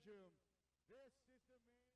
Stadium. This is the main event of our fun for the 30th season of the National Capital Region Athletic Association. Match-awaited match featuring the Philippine Merchant Marine School Mariners and your PATTS College of Aeronautics Seahorses. And now let's meet the starters first for the visiting PMMS Mariners. At center, number 3, Jerome Haushan. Point guard, number 7, Eli De Vela. Shooting guard, number 14, Dan Sildo. Small forward, number 28, King Monsic Calvo. And power forward, number 27, Joaquin Octavo. Head coach for the Mariners, Aldrin Morante, assisted by Marlon Martin and Ralph Briones. And now, the starters for your PATTS College of Aeronautics Seahorses. Center number 10, Furkan Acopiano. Point guard number 22, Joshua Bongon. Shooting guard number 9, Marjun Waing. Small forward number 3, Eman Benitez. And power forward number 5, Sek Putao. Head coach for the Seahorses, Lency Anansaso. Officials for this main game, Blue Chief Gary Bulawan. Umpire 1, Marlon Budal. Umpire 2, Ian Pardo. This game is under the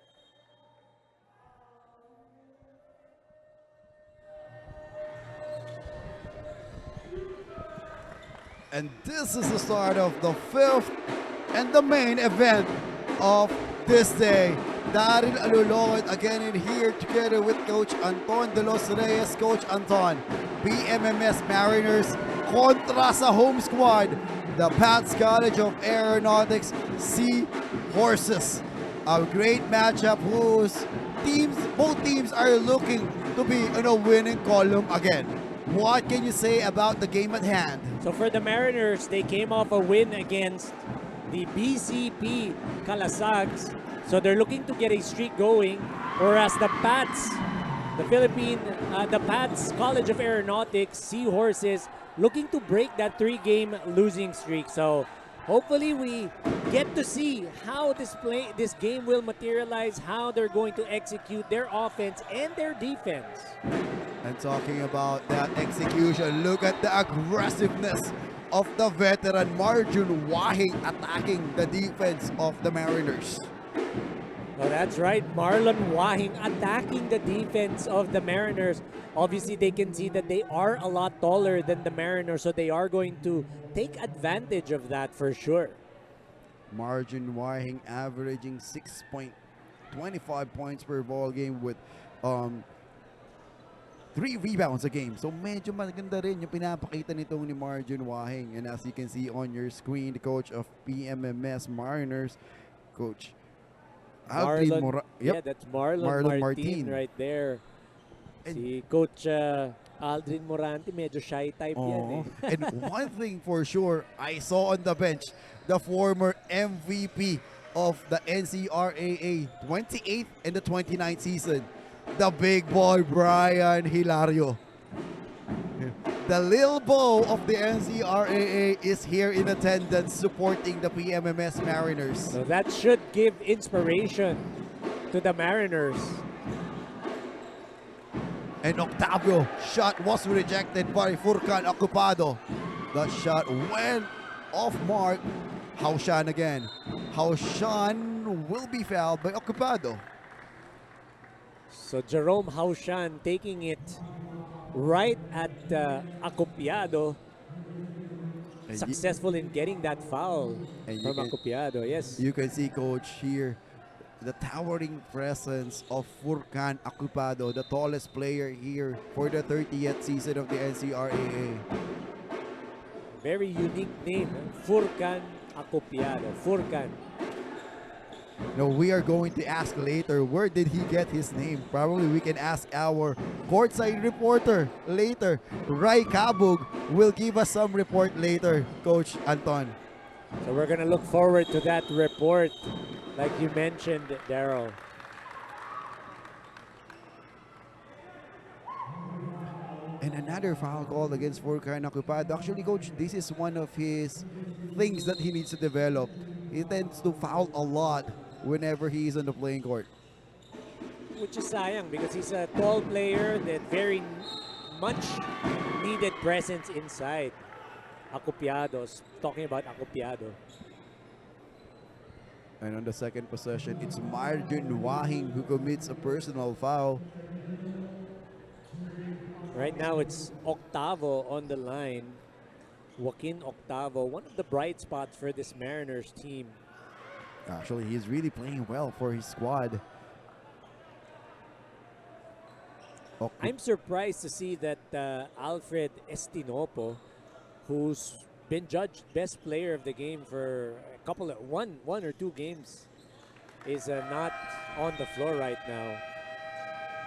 supervision of technical head John Santiago. This is your main game, Mariners versus Seahorses, NCRA Season 30. Exceeding And this is the start of the fifth and the main event of this day. Daryl Alulod again in here together with Coach Anton De Los Reyes. Coach Anton, PMMS Mariners kontra sa home squad, the PATTS College of Aeronautics Seahorses. A great matchup both teams are looking to be in a winning column again. What can you say about the game at hand? So for the Mariners, they came off a win against the BCP Calasags. So they're looking to get a streak going, whereas the PATTS, the PATTS College of Aeronautics Seahorses, looking to break that 3-game losing streak. So hopefully we get to see how this game will materialize, how they're going to execute their offense and their defense. And talking about that execution, look at the aggressiveness of the veteran Marjun Wahing attacking the defense of the Mariners. Oh, that's right. Marlon Wahing attacking the defense of the Mariners. Obviously, they can see that they are a lot taller than the Mariners, so they are going to take advantage of that for sure. Marjun Wahing averaging 6.25 points per ball game with 3 rebounds a game. So medyo maganda rin yung pinapakita nitong ni Marjun Wahing. And as you can see on your screen, the coach of PMMS Mariners, Coach Marlon, yeah, that's Marlon Martin right there. And si Coach Aldrin Morante, medyo shy type yan eh. And one thing for sure, I saw on the bench, the former MVP of the NCRAA 28th and the 29th season, the big boy Brian Hilario. The Lil Bo of the NCRAA is here in attendance supporting the PMMS Mariners. So that should give inspiration to the Mariners. And Octavio shot was rejected by Furkan Ocupado. The shot went off mark. Haushan again. Haushan will be fouled by Ocupado. So Jerome Haushan taking it right at Acopiado. Successful in getting that foul from Acopiado, yes. You can see, Coach, here the towering presence of Furkan Ocupado, the tallest player here for the 30th season of the NCRAA. Very unique name, Furkan Acopiado. Furkan. No, we are going to ask later where did he get his name. Probably we can ask our courtside reporter later. Rai Kabug will give us some report later, Coach Anton. So we're gonna look forward to that report, like you mentioned, Daryl. And another foul call against Furkan Ocupado. Actually, Coach, this is one of his things that he needs to develop. He tends to foul a lot whenever he is on the playing court. Which is sayang because he's a tall player that very much needed presence inside. Acopiados, talking about Acopiado. And on the second possession, it's Marjun Wahing who commits a personal foul. Right now it's Octavo on the line. Joaquin Octavo, one of the bright spots for this Mariners team. Actually, he's really playing well for his squad. I'm surprised to see that Alfred Estinopo, who's been judged best player of the game for a couple of one or two games, is not on the floor right now.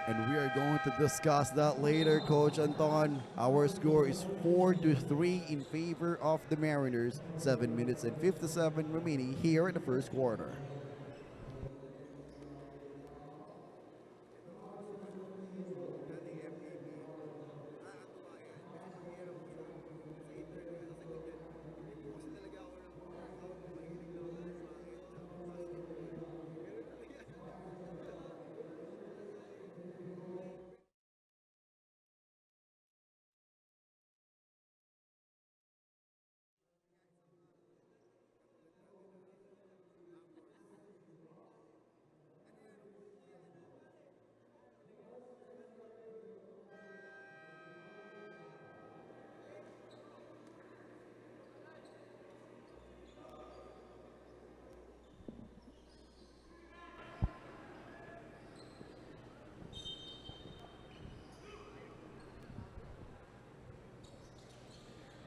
And we are going to discuss that later, Coach Anton. Our score is 4-3 in favor of the Mariners. 7 minutes and 57 remaining here in the first quarter.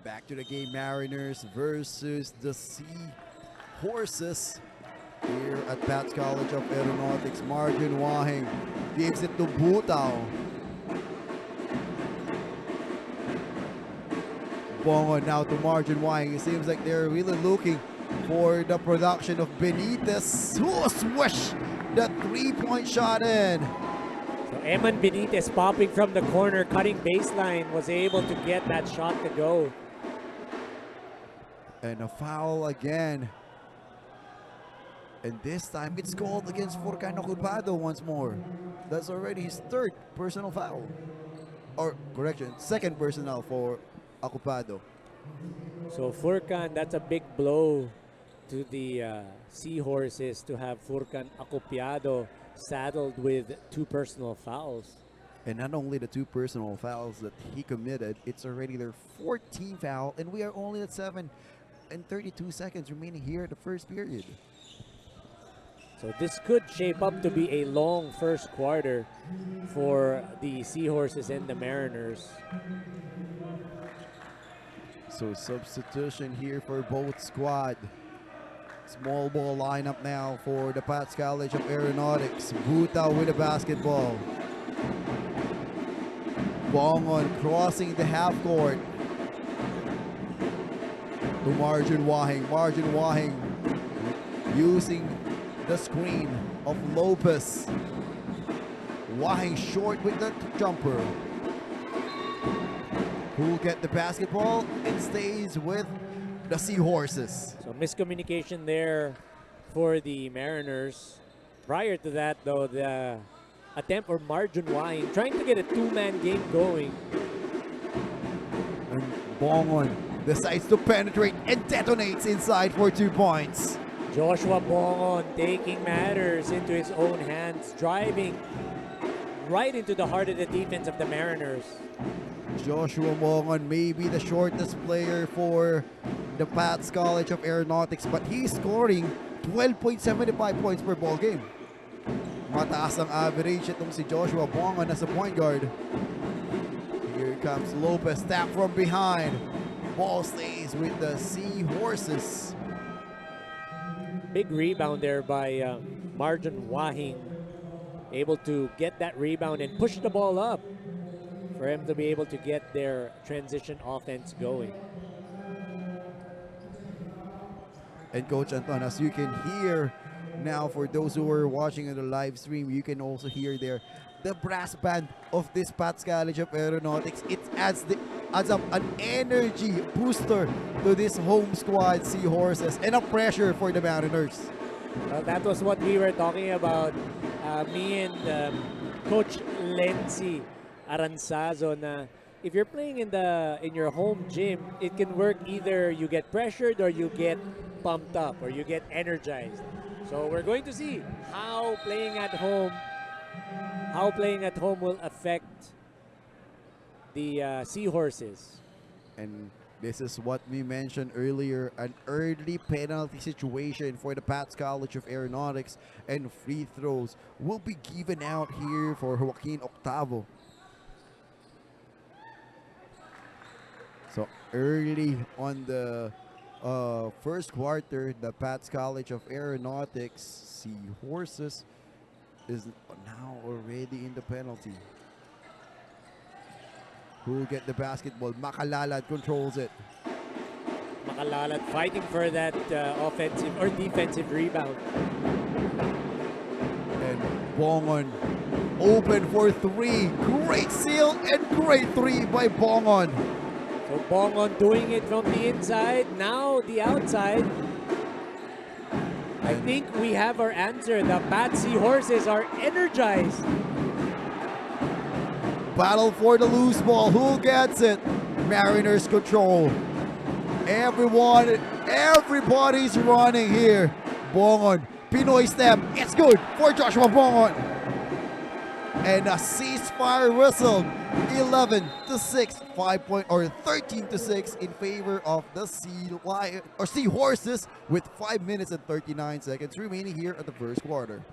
Back to the game, Mariners versus the Sea Horses here at PATTS College of Aeronautics. Marjun Wahing gives it to Butao. Bongo now to Marjun Wahing. It seems like they're really looking for the production of Benitez. Oh, swish! The three-point shot in. So Eman Benitez popping from the corner, cutting baseline, was able to get that shot to go. And a foul again. And this time it's called against Furkan Ocupado once more. That's already his third personal foul. Or, correction, second personal for Ocupado. So Furkan, that's a big blow to the Seahorses to have Furkan Acopiado saddled with two personal fouls. And not only the two personal fouls that he committed, it's already their 14th foul, and we are only at 7 and 32 seconds remaining here in the first period. So this could shape up to be a long first quarter for the Seahorses and the Mariners. So substitution here for both squad. Small ball lineup now for the PATTS College of Aeronautics. Buta with the basketball. Bongon crossing the half court. To Marjun Wahing. Marjun Wahing using the screen of Lopez. Wahing short with the jumper. Who'll get the basketball? It stays with the Seahorses. So miscommunication there for the Mariners. Prior to that, though, the attempt for Marjun Wahing trying to get a two-man game going. And Bongon decides to penetrate and detonates inside for 2 points. Joshua Bongon taking matters into his own hands, driving right into the heart of the defense of the Mariners. Joshua Bongon may be the shortest player for the PATTS College of Aeronautics, but he's scoring 12.75 points per ball game. Mataas ang average itong si Joshua Bongon as a point guard. Here comes Lopez, tap from behind. Ball stays with the Seahorses. Big rebound there by Marjon Wahing. Able to get that rebound and push the ball up for him to be able to get their transition offense going. And Coach Anton, as you can hear now, for those who are watching on the live stream, you can also hear there the brass band of this PATTS College of Aeronautics. It adds up an energy booster to this home squad Seahorses and a pressure for the Mariners. Well, that was what we were talking about, me and Coach Lenzi Aranzazo, na if you're playing in your home gym, it can work either you get pressured or you get pumped up or you get energized. So we're going to see how playing at home will affect the Seahorses. And this is what we mentioned earlier, an early penalty situation for the PATTS College of Aeronautics, and free throws will be given out here for Joaquin Octavo. So early on the first quarter, the PATTS College of Aeronautics Seahorses is now already in the penalty. Who will get the basketball? Makalalad controls it. Makalalad fighting for that offensive or defensive rebound. And Bongon open for three. Great seal and great three by Bongon. So Bongon doing it from the inside, now the outside. I think we have our answer. The PATTS Seahorses are energized. Battle for the loose ball. Who gets it? Mariners control. Everybody's running here. Bongon, Pinoy step. It's good for Joshua Bongon. And a ceasefire whistle. 11-6, 13-6 in favor of the Seahorses, with 5 minutes and 39 seconds remaining here at the first quarter.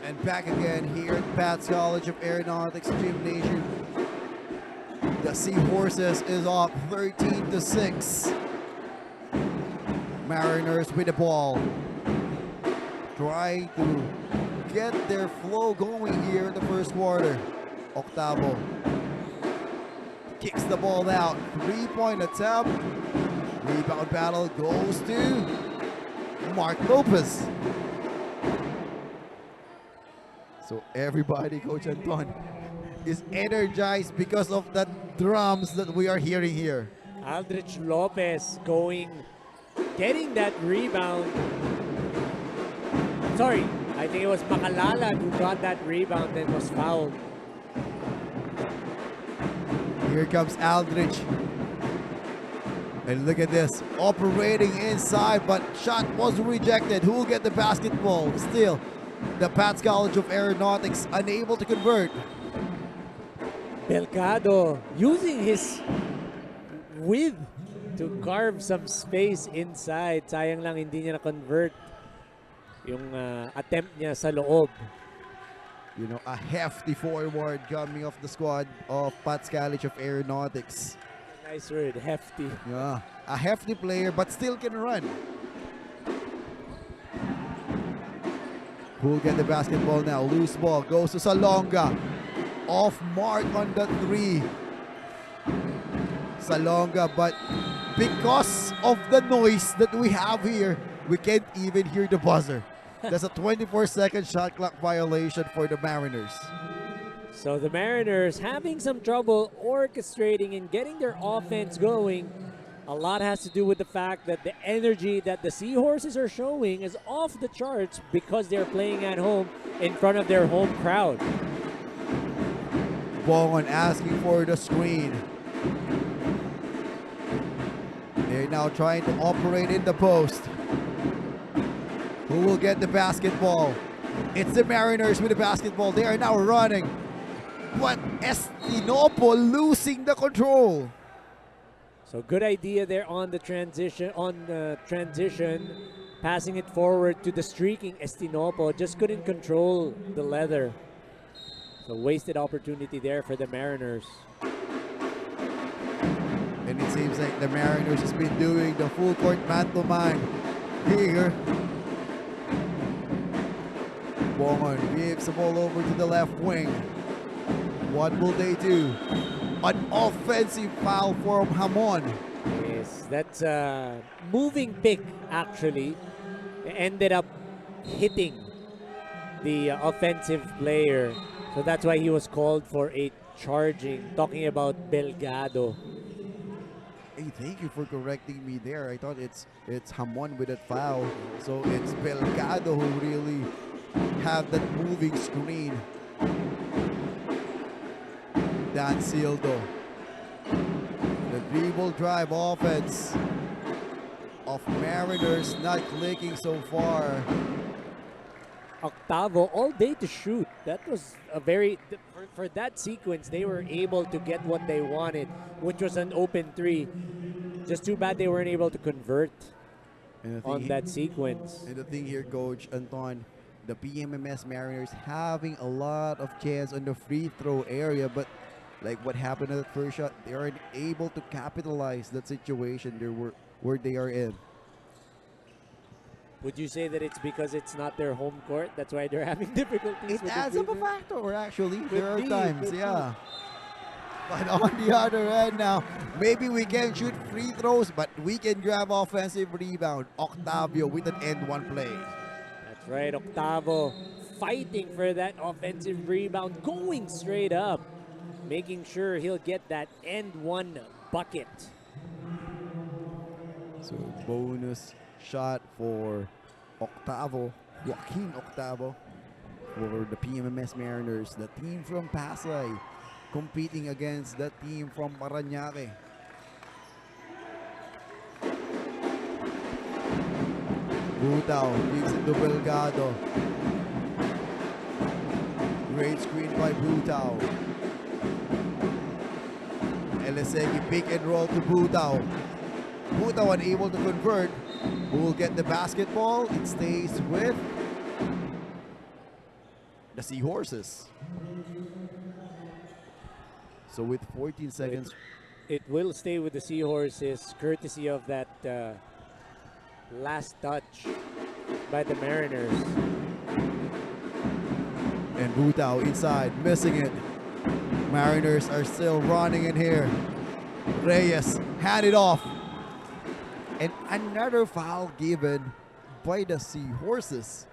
And back again here at PATTS College of Aeronautics Gymnasium. The Seahorses is up 13-6. Mariners with the ball. Trying to get their flow going here in the first quarter. Octavo kicks the ball out. 3-point attempt. Rebound battle goes to Mark Lopez. So everybody, Coach Anton, is energized because of the drums that we are hearing here. Aldrich Lopez getting that rebound. Sorry, I think it was Makalalad who got that rebound and was fouled. Here comes Aldrich. And look at this, operating inside, but shot was rejected. Who will get the basketball? Still, the PATTS College of Aeronautics unable to convert. Belcado using his width to carve some space inside. Sayang lang hindi niya na-convert yung attempt niya sa loob. You know, a hefty forward coming off the squad of PATTS College of Aeronautics. Nice word, hefty. Yeah, a hefty player but still can run. Who'll get the basketball now? Loose ball goes to Salonga. Off mark on the three. Salonga, but because of the noise that we have here, we can't even hear the buzzer. That's a 24-second shot clock violation for the Mariners. So the Mariners having some trouble orchestrating and getting their offense going. A lot has to do with the fact that the energy that the Seahorses are showing is off the charts because they're playing at home in front of their home crowd. Bongon asking for the screen. They're now trying to operate in the post. Who will get the basketball? It's the Mariners with the basketball. They are now running. But Estinopo losing the control. So good idea there on the transition, passing it forward to the streaking Estinopo. Just couldn't control the leather. So wasted opportunity there for the Mariners. And it seems like the Mariners has been doing the full court man-to-man here. Bongon gives the ball over to the left wing. What will they do? An offensive foul from Hamon. Yes, that's a moving pick actually. Ended up hitting the offensive player. So that's why he was called for a charging. Talking about Belgado. Hey, thank you for correcting me there. I thought it's Hamon with that foul. So it's Belgado who really have that moving screen. Dan Sildo. The dribble drive offense of Mariners not clicking so far. Octavo all day to shoot. That was a very, for that sequence, they were able to get what they wanted, which was an open three. Just too bad they weren't able to convert on that sequence. And the thing here, Coach Anton, the PMMS Mariners having a lot of chance on the free throw area, but like what happened at the first shot, they aren't able to capitalize that situation where they are in. Would you say that it's because it's not their home court? That's why they're having difficulties? It adds up a factor, actually. There are times, yeah. But on the other end now, maybe we can shoot free throws, but we can grab offensive rebound. Octavio with an end one play. That's right, Octavo fighting for that offensive rebound, going straight up, making sure he'll get that end one bucket. So bonus shot for Octavo, Joaquin Octavo, for the PMMS Mariners, the team from Pasay, competing against the team from Parañaque. Butao gives it to Belgado. Great screen by Butao. Elesegi pick and roll to Butao. Butao unable to convert. Who will get the basketball? It stays with the Seahorses. So with 14 seconds. It will stay with the Seahorses, courtesy of that last touch by the Mariners. And Butao inside, missing it. Mariners are still running in here. Reyes hand it off. And another foul given by the Seahorses.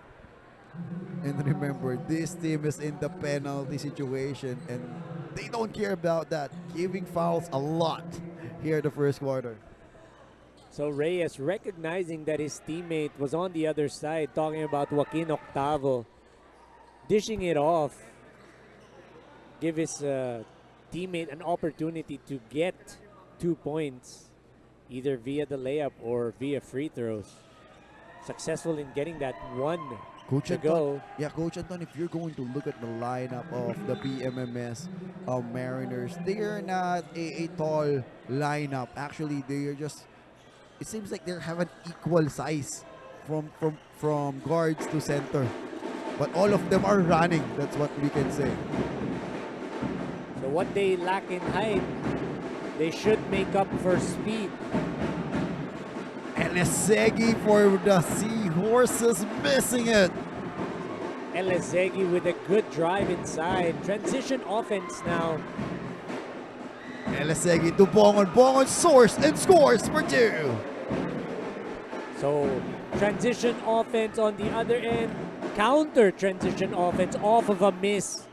And remember, this team is in the penalty situation and they don't care about that. Giving fouls a lot here in the first quarter. So Reyes recognizing that his teammate was on the other side, talking about Joaquin Octavo, dishing it off, give his teammate an opportunity to get 2 points, either via the layup or via free throws. Successful in getting that one Coach to Anton, go. yeah, Coach Anton, if you're going to look at the lineup of the PMMS Mariners, they are not a tall lineup. Actually, they are just, it seems like they have an equal size from guards to center. But all of them are running. That's what we can say. So what they lack in height, they should make up for speed. Elesegi for the Seahorses, missing it. Elesegi with a good drive inside. Transition offense now. Elesegi to Bongon. Bongon source and scores for two. So transition offense on the other end, counter transition offense off of a miss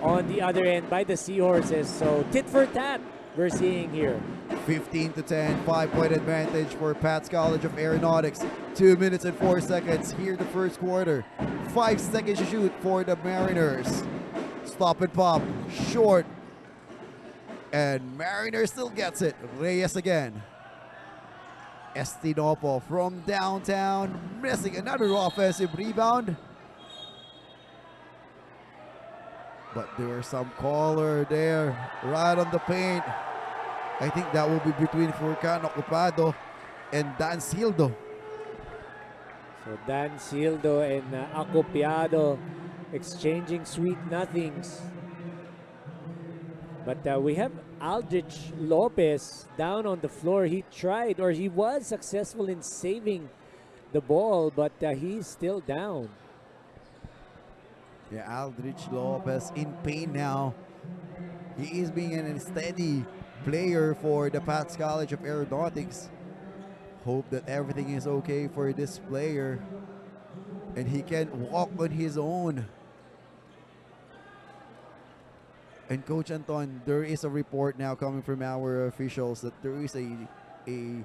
on the other end by the Seahorses. So tit for tat we're seeing here. 15-10, 5-point advantage for PATTS College of Aeronautics. 2 minutes and 4 seconds here the first quarter. 5 seconds to shoot for the Mariners. Stop and pop, short. And Mariners still gets it. Reyes again. Estinopo from downtown, missing another offensive rebound. But there was some caller there, right on the paint. I think that will be between Furcan Ocupado and Dan Sildo. So Dan Sildo and Acopiado exchanging sweet nothings. But we have Aldrich Lopez down on the floor. He tried, or he was successful in saving the ball, but he's still down. Yeah, Aldrich Lopez in pain now. He is being a steady player for the PATTS College of Aeronautics. Hope that everything is okay for this player and he can walk on his own. And Coach Anton, there is a report now coming from our officials that there is a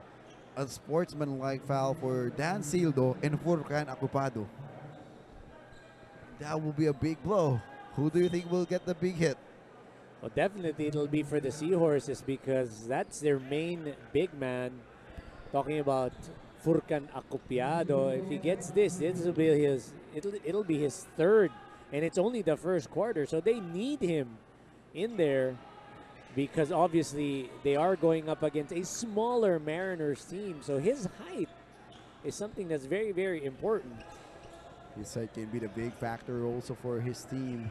sportsmanlike foul for Dan Sildo and Furcan Acupado. That will be a big blow. Who do you think will get the big hit? Well, definitely it'll be for the Seahorses because that's their main big man. Talking about Furcan Acopiado, if he gets this will be his. It'll be his third, and it's only the first quarter, so they need him in there because obviously they are going up against a smaller Mariners team. So his height is something that's very, very important. His height can be the big factor also for his team.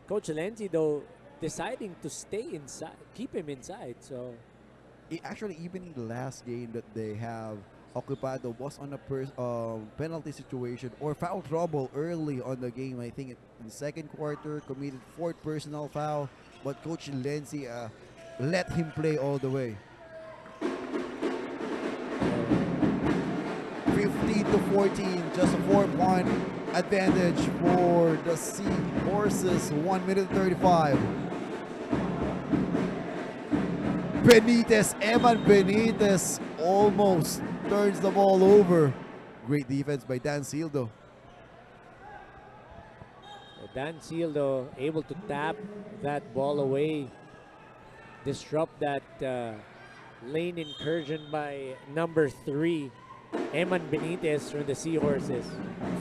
Coach Lenzi, though, deciding to stay inside, keep him inside. So Actually, even in the last game that they have, Ocupado was on a penalty situation or foul trouble early on the game. I think in the second quarter, committed 4th personal foul, but Coach Lenzi let him play all the way. 15-14, just a 4-point advantage for the Seahorses. 1 minute 35. Benitez, Eman Benitez almost turns the ball over. Great defense by Dan Sildo. Dan Sildo able to tap that ball away, disrupt that lane incursion by number 3, Eman Benitez from the Seahorses.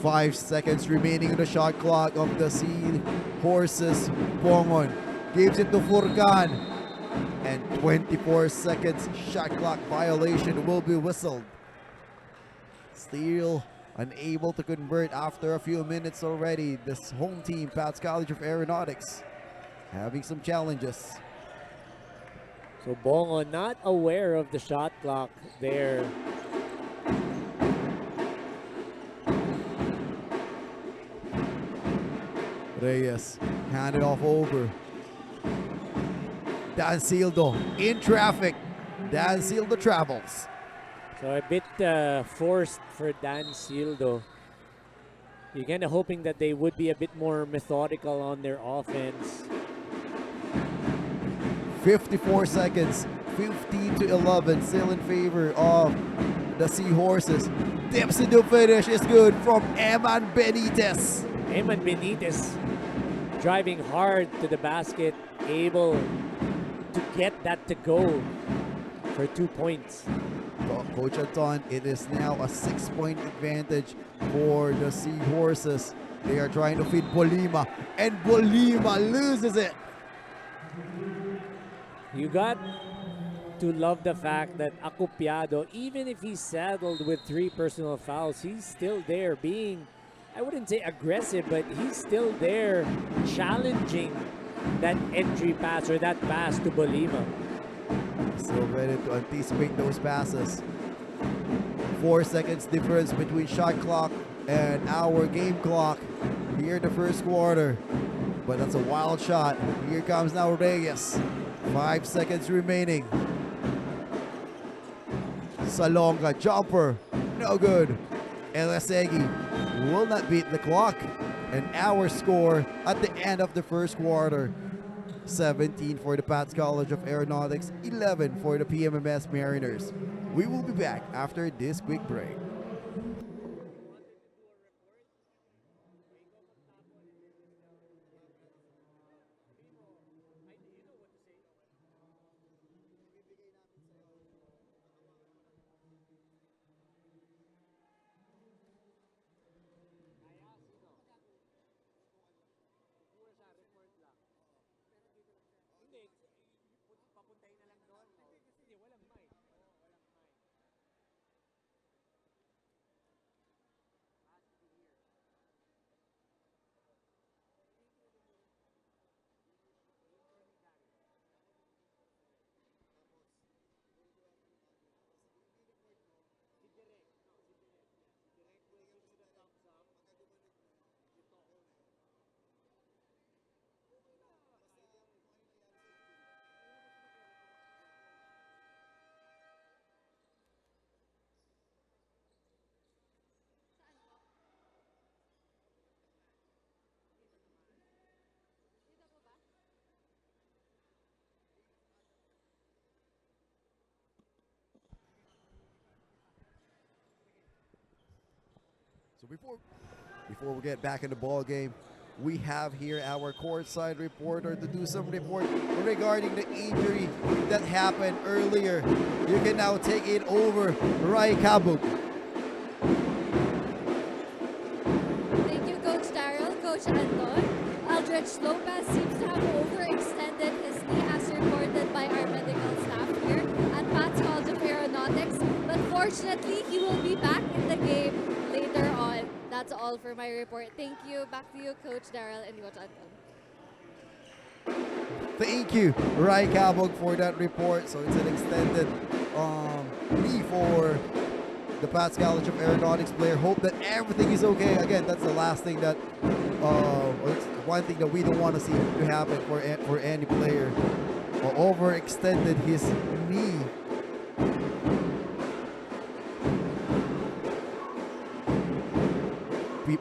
5 seconds remaining on the shot clock of the Seahorses. Bongon gives it to Furcan. And 24 seconds shot clock violation will be whistled. Still unable to convert after a few minutes already. This home team, PATTS College of Aeronautics, having some challenges. So Bongo not aware of the shot clock there. Reyes handed off over. Dan Sildo in traffic. Dan Sildo travels. So a bit forced for Dan Sildo. You're kind of hoping that they would be a bit more methodical on their offense. 54 seconds, 15-11, still in favor of the Seahorses. Dips into finish is good from Eman Benitez. Eman Benitez driving hard to the basket, able to get that to go for 2 points. Coach Anton, it is now a 6-point advantage for the Seahorses. They are trying to feed Bolima, and Bolima loses it. You got to love the fact that Acopiado, even if he's saddled with 3 personal fouls, he's still there being, I wouldn't say aggressive, but he's still there challenging that entry pass or that pass to Bolima. Still ready to anticipate those passes. 4 seconds difference between shot clock and our game clock here in the first quarter. But that's a wild shot. Here comes now Reyes. 5 seconds remaining. Salonga jumper. No good. Elasegi will not beat the clock. And our score at the end of the first quarter, 17 for the PATTS College of Aeronautics, 11 for the PMMS Mariners. We will be back after this quick break. So before we get back in the ball game, we have here our courtside reporter to do some report regarding the injury that happened earlier. You can now take it over, Rai Kabuk. Thank you, Coach Daryl. Coach Anton. Aldrich Lopez seems to have overextended his knee as reported by our medical staff here at PATTS College of Aeronautics. But fortunately, he will be back in the game later on. That's all for my report. Thank you. Back to you, Coach Daryl and Coach Anton. Thank you, Rai Kabuk, for that report. So it's an extended knee for the PATTS College of Aeronautics player. Hope that everything is okay. Again, that's the last thing that, it's one thing that we don't want to see to happen for any player. Overextended his knee.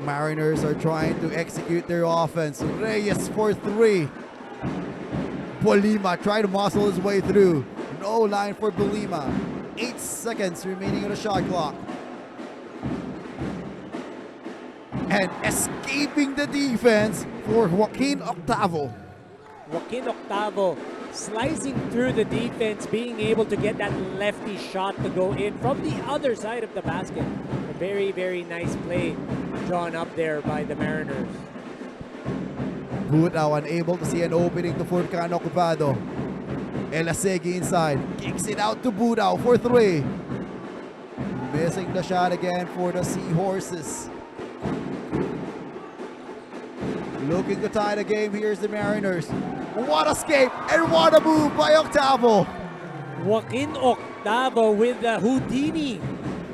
Mariners are trying to execute their offense. Reyes for three. Bolima trying to muscle his way through. No line for Bolima. 8 seconds remaining on the shot clock. And escaping the defense for Joaquin Octavo. Joaquin Octavo slicing through the defense, being able to get that lefty shot to go in from the other side of the basket. A very, very nice play drawn up there by the Mariners. Budao unable to see an opening to Furkan Ocupado. Elasegi inside, kicks it out to Budao for three. Missing the shot again for the Seahorses. Looking to tie the game, here's the Mariners. What a escape and what a move by Octavo. Joaquin Octavo with the Houdini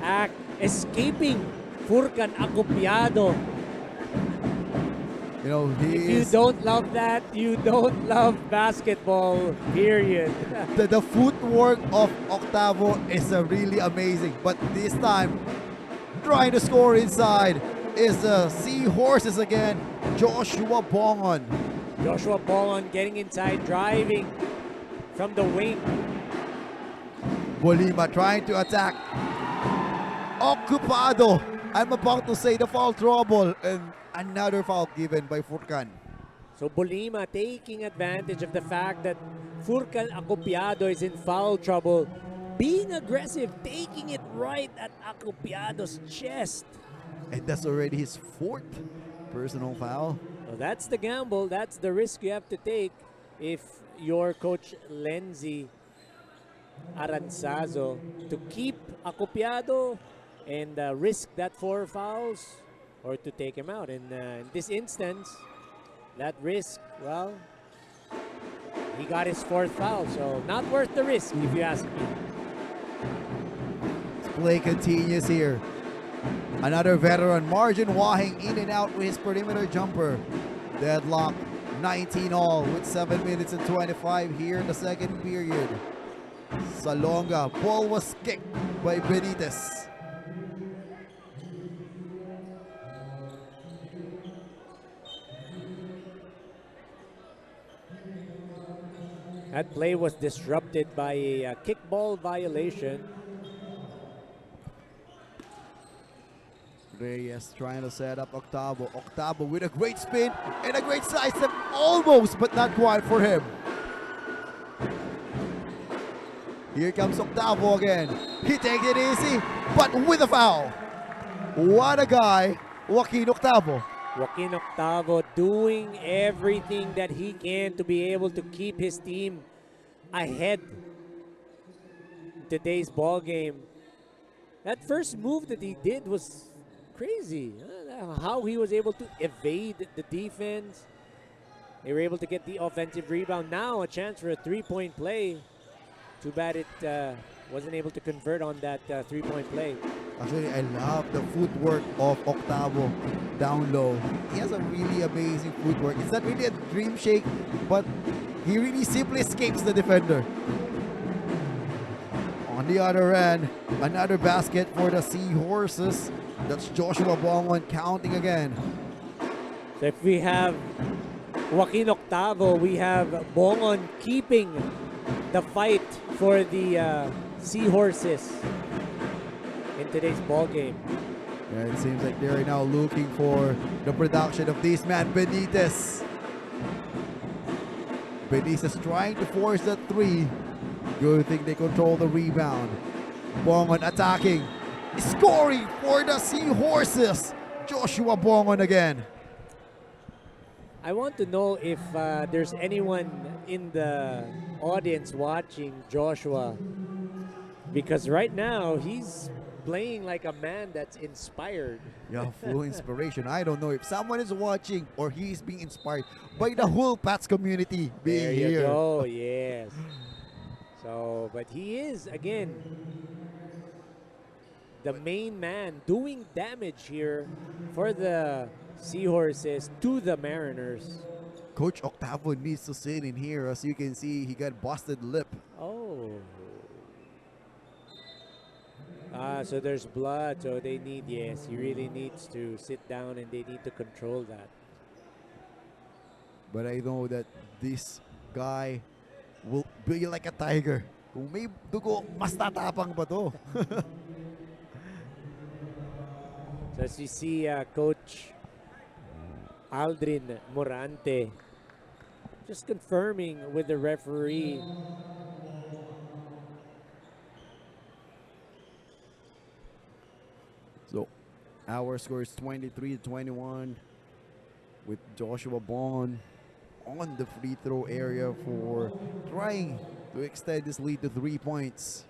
act, escaping Furkan Acopiado. You know, If you don't love that, you don't love basketball, period. the footwork of Octavo is really amazing. But this time, trying to score inside is the Seahorses again, Joshua Bongon. Joshua Bongon getting inside, driving from the wing. Bolima trying to attack. Ocupado. I'm about to say the foul trouble, and another foul given by Furkan. So Bolima taking advantage of the fact that Furkan Acopiado is in foul trouble, being aggressive, taking it right at Acopiado's chest. And that's already his fourth personal foul. So that's the gamble, that's the risk you have to take if you're Coach Lenzi Aranzazo, to keep Acopiado and risk that 4 fouls, or to take him out. And in this instance, that risk, well, he got his 4th foul, so not worth the risk if you ask me. Play continues here. Another veteran, Margin Wahing, in and out with his perimeter jumper. Deadlock, 19 all with 7 minutes and 25 here in the second period. Salonga, ball was kicked by Benitez. That play was disrupted by a kickball violation. Reyes trying to set up Octavo. Octavo with a great spin and a great side step. Almost, but not quite for him. Here comes Octavo again. He takes it easy, but with a foul. What a guy, Joaquin Octavo. Joaquin Octavo doing everything that he can to be able to keep his team ahead in today's ball game. That first move that he did was crazy. How he was able to evade the defense. They were able to get the offensive rebound. Now a chance for a three-point play. Too bad it wasn't able to convert on that three-point play. Actually, I love the footwork of Octavo down low. He has a really amazing footwork. It's not really a dream shake, but he really simply escapes the defender. On the other end, another basket for the Seahorses. That's Joshua Bongon counting again. So if we have Joaquin Octavo, we have Bongon keeping the fight for the Seahorses in today's ball game. Yeah, it seems like they're now looking for the production of this man, Benitez. Benitez trying to force that three. Good thing they control the rebound. Bongon attacking. Scoring for the Seahorses. Joshua Bongon again. I want to know if there's anyone in the audience watching Joshua, because right now he's playing like a man that's inspired. Yeah, full inspiration. I don't know if someone is watching or he's being inspired by the whole PATTS community being There here. you go, yes. So, but he is, again, the main man doing damage here for the Seahorses to the Mariners. Coach Octavo needs to sit in here. As you can see, he got busted lip. Oh. So there's blood, so they need, yes, he really needs to sit down and they need to control that. But I know that this guy will be like a tiger. Kung may dugo, mas tatapang ba to? So as you see, Coach Aldrin Morante just confirming with the referee. So our score is 23-21 with Joshua Bond on the free throw area for trying to extend this lead to 3 points.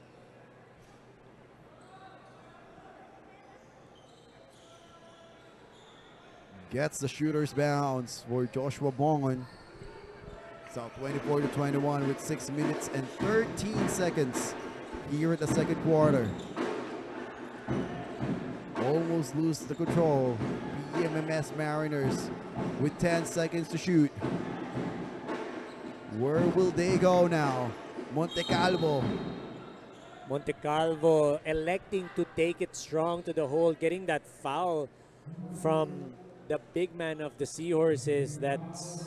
Gets the shooter's bounce for Joshua Bongon. It's now 24-21 with 6 minutes and 13 seconds here at the second quarter. Almost lose the control. PMMS Mariners with 10 seconds to shoot. Where will they go now? Monte Calvo. Monte Calvo electing to take it strong to the hole, getting that foul from the big man of the Seahorses. That's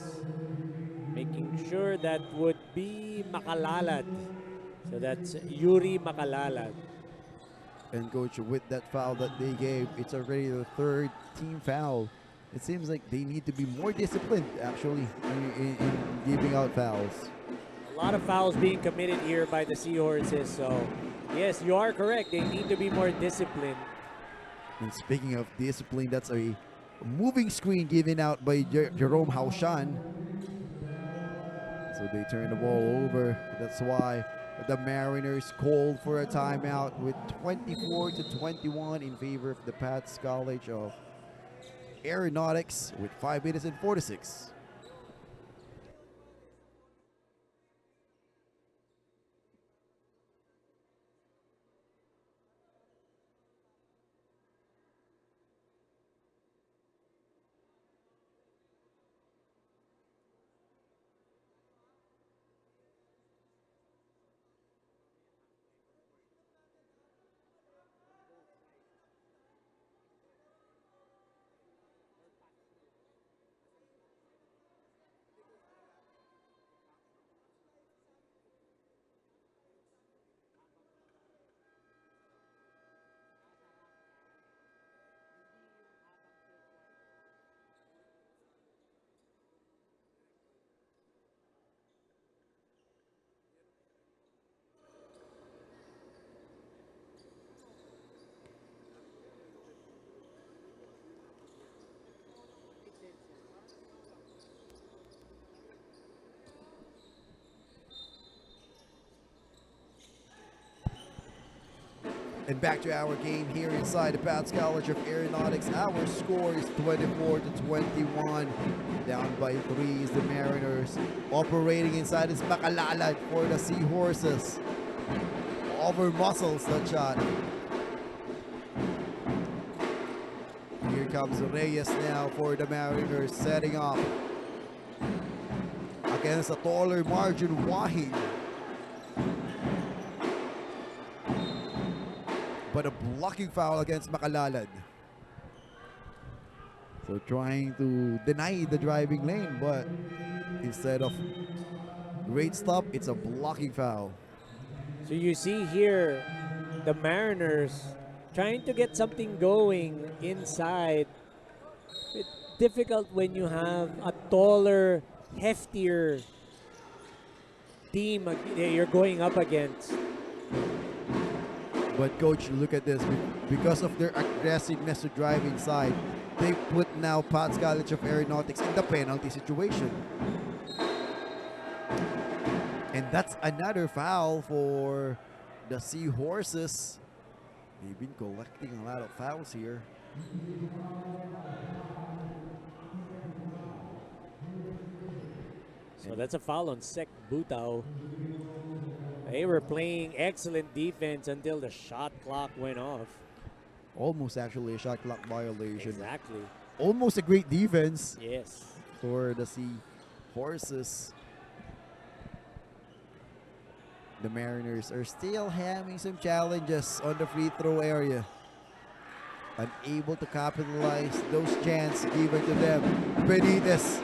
making sure that would be Makalalad. So that's Yuri Makalalad. And coach, with that foul that they gave, it's already the third team foul. It seems like they need to be more disciplined actually in giving out fouls. A lot of fouls being committed here by the Seahorses. So yes, you are correct. They need to be more disciplined. And speaking of discipline, that's a moving screen given out by Jerome Haushan. So they turn the ball over. That's why the Mariners called for a timeout with 24-21 in favor of the PATTS College of Aeronautics with 5 minutes and 46. And back to our game here inside the PATTS College of Aeronautics. Our score is 24-21. Down by 3 is the Mariners. Operating inside is Makalalad for the Seahorses. Over muscles that shot. Here comes Reyes now for the Mariners, setting up against a taller margin Wahing. But a blocking foul against Makalalad. So trying to deny the driving lane, but instead of great stop, it's a blocking foul. So you see here the Mariners trying to get something going inside. It's difficult when you have a taller, heftier team you're going up against. But coach, look at this. Because of their aggressiveness to drive inside, they put now PATTS College of Aeronautics in the penalty situation. And that's another foul for the Seahorses. They've been collecting a lot of fouls here. So that's a foul on Sek Butao. They were playing excellent defense until the shot clock went off. Almost actually a shot clock violation. Exactly. Almost a great defense Yes. for the Seahorses. The Mariners are still having some challenges on the free throw area. Unable to capitalize those chances given to them. Benitez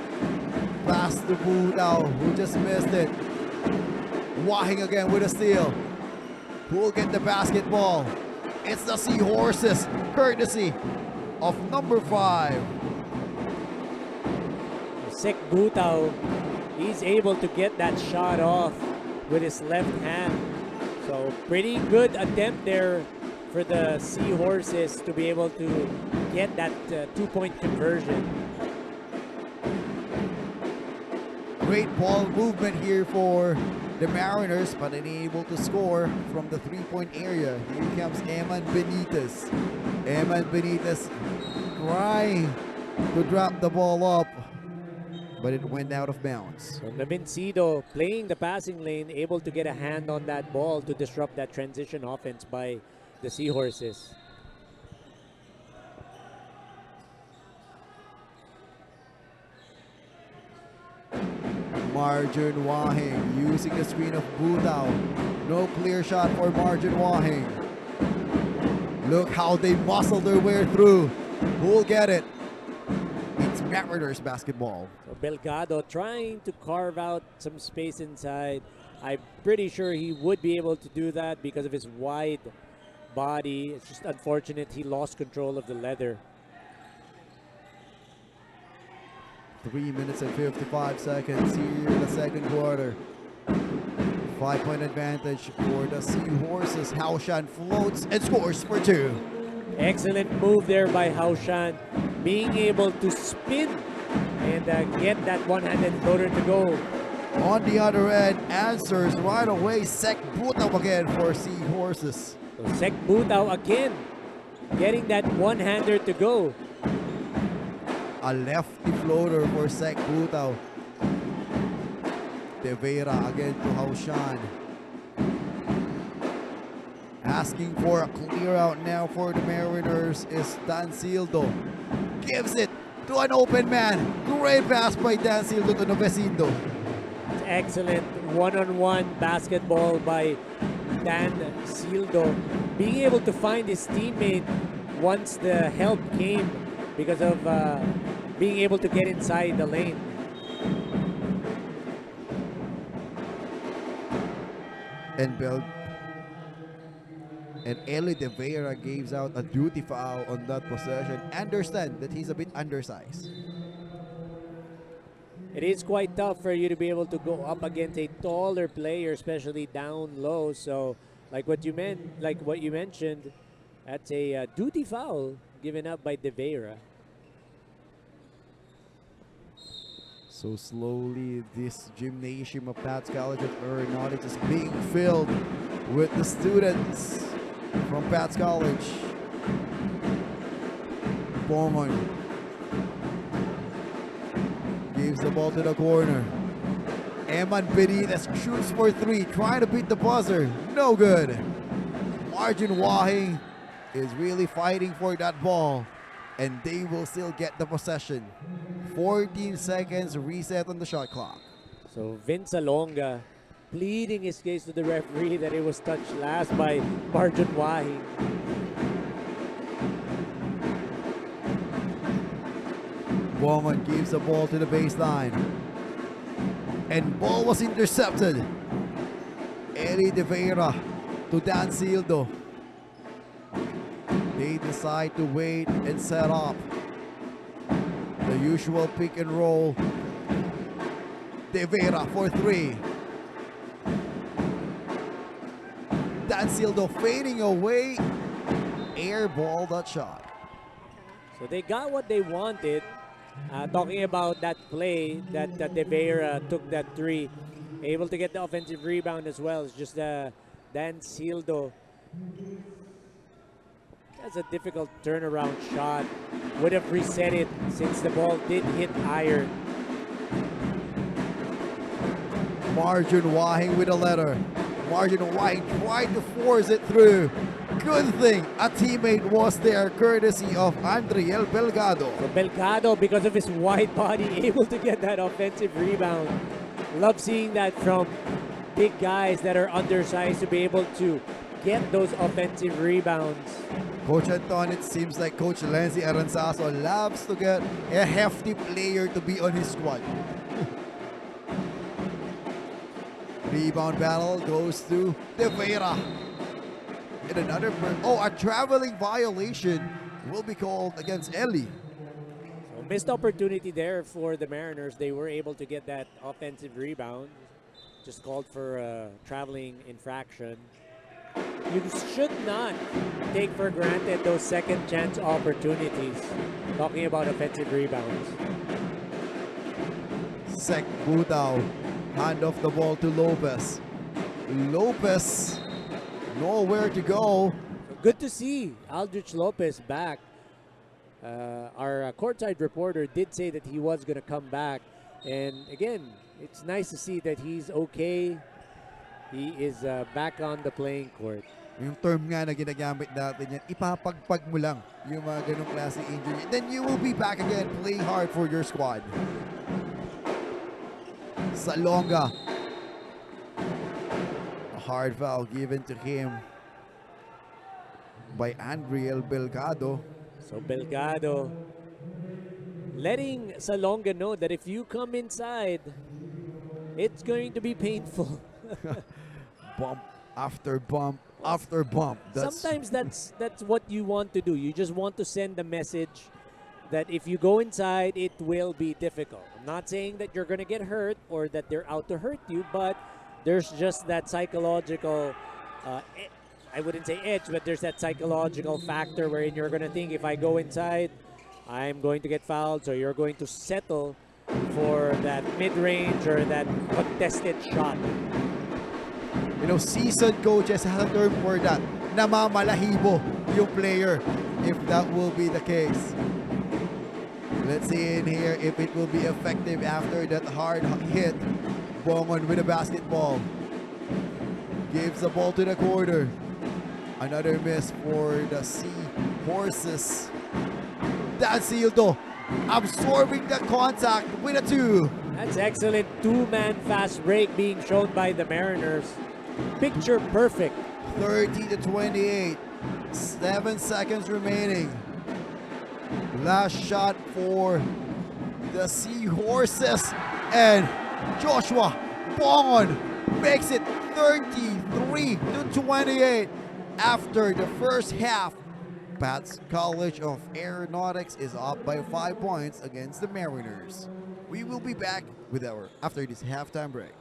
pass to Butao, who just missed it. Wahing again with a steal. Who will get the basketball? It's the Seahorses, courtesy of number 5. Sek Butao, he's able to get that shot off with his left hand. So pretty good attempt there for the Seahorses to be able to get that 2-point conversion. Great ball movement here for the Mariners, but unable to score from the 3-point area. Here comes Eman Benitez. Eman Benitez trying to drop the ball up, but it went out of bounds. So Navincido playing the passing lane, able to get a hand on that ball to disrupt that transition offense by the Seahorses. Marjun Wahing using the screen of Butao. No clear shot for Marjun Wahing. Look how they muscle their way through. Who'll get it? It's Mariners basketball. So Belgado trying to carve out some space inside. I'm pretty sure he would be able to do that because of his wide body. It's just unfortunate he lost control of the leather. 3 minutes and 55 seconds here in the second quarter. 5-point advantage for the Seahorses. Haoshan floats and scores for 2. Excellent move there by Haoshan, being able to spin and get that one-handed floater to go. On the other end, answers right away. Sek Butao again for Seahorses. So Sek Butao again, getting that one-hander to go. A lefty floater for Sek Butao. De Vera again to Haoshan. Asking for a clear out now for the Mariners is Dancildo. Gives it to an open man. Great pass by Dancildo to Novecindo. Excellent one-on-one basketball by Dan Sildo, being able to find his teammate once the help came because of being able to get inside the lane. And Eli De Vera gives out a duty foul on that possession. Understand that he's a bit undersized. It is quite tough for you to be able to go up against a taller player, especially down low. So, like what you mentioned, that's a duty foul given up by De Vera. So slowly, this gymnasium of PATTS College of Aeronautics is being filled with the students from PATTS College. Bowman gives the ball to the corner. Eman Benitez shoots for three, trying to beat the buzzer. No good. Margin Wahing is really fighting for that ball, and they will still get the possession. 14 seconds reset on the shot clock. So Vince Alonga pleading his case to the referee that it was touched last by Marjon Wahi. Bowman gives the ball to the baseline, and ball was intercepted. Eli De Vera to Dan Sildo. They decide to wait and set up the usual pick and roll. De Vera for three. Dan Sildo fading away. Air ball that shot. So they got what they wanted. Talking about that play that De Vera took that three, able to get the offensive rebound as well. It's just Dan Sildo. That's a difficult turnaround shot. Would have reset it since the ball did hit iron. Marjon Wahing with a letter. Marjon Wahing tried to force it through. Good thing a teammate was there, courtesy of Andriel Belgado. So Belgado, because of his wide body, able to get that offensive rebound. Love seeing that from big guys that are undersized to be able to get those offensive rebounds. Coach Anton, it seems like Coach Lenzy Aranzazo loves to get a hefty player to be on his squad. Rebound battle goes to De Vera. And another, a traveling violation will be called against Eli. So missed opportunity there for the Mariners. They were able to get that offensive rebound. Just called for a traveling infraction. You should not take for granted those second chance opportunities. Talking about offensive rebounds. Sek Butao hand off the ball to Lopez. Lopez nowhere to go. Good to see Aldrich Lopez back. Our courtside reporter did say that he was going to come back. And again, it's nice to see that he's okay. He is back on the playing court. Yung term nga na ginagamit natin yan, ipapagpag mo lang yung mga ganong klase injury. Then you will be back again playing hard for your squad. Salonga. A hard foul given to him by Andriel Belgado. So Belgado letting Salonga know that if you come inside, it's going to be painful. Bump after bump after bump. Sometimes that's what you want to do. You just want to send a message that if you go inside, it will be difficult. I'm not saying that you're going to get hurt or that they're out to hurt you, but there's just that psychological, I wouldn't say edge, but there's that psychological factor wherein you're going to think, if I go inside, I'm going to get fouled, so you're going to settle for that mid-range or that contested shot. You know, seasoned coaches have a term for that. Namamalahibo yung player, if that will be the case. Let's see in here if it will be effective after that hard hit. Bongon with a basketball. Gives the ball to the corner. Another miss for the Seahorses. Dan Sildo absorbing the contact with a two. That's excellent two-man fast break being shown by the Mariners. Picture perfect. 30-28. 7 seconds remaining. Last shot for the Seahorses. And Joshua Bongon makes it 33-28 after the first half. PATTS College of Aeronautics is up by 5 points against the Mariners. We will be back with after this halftime break.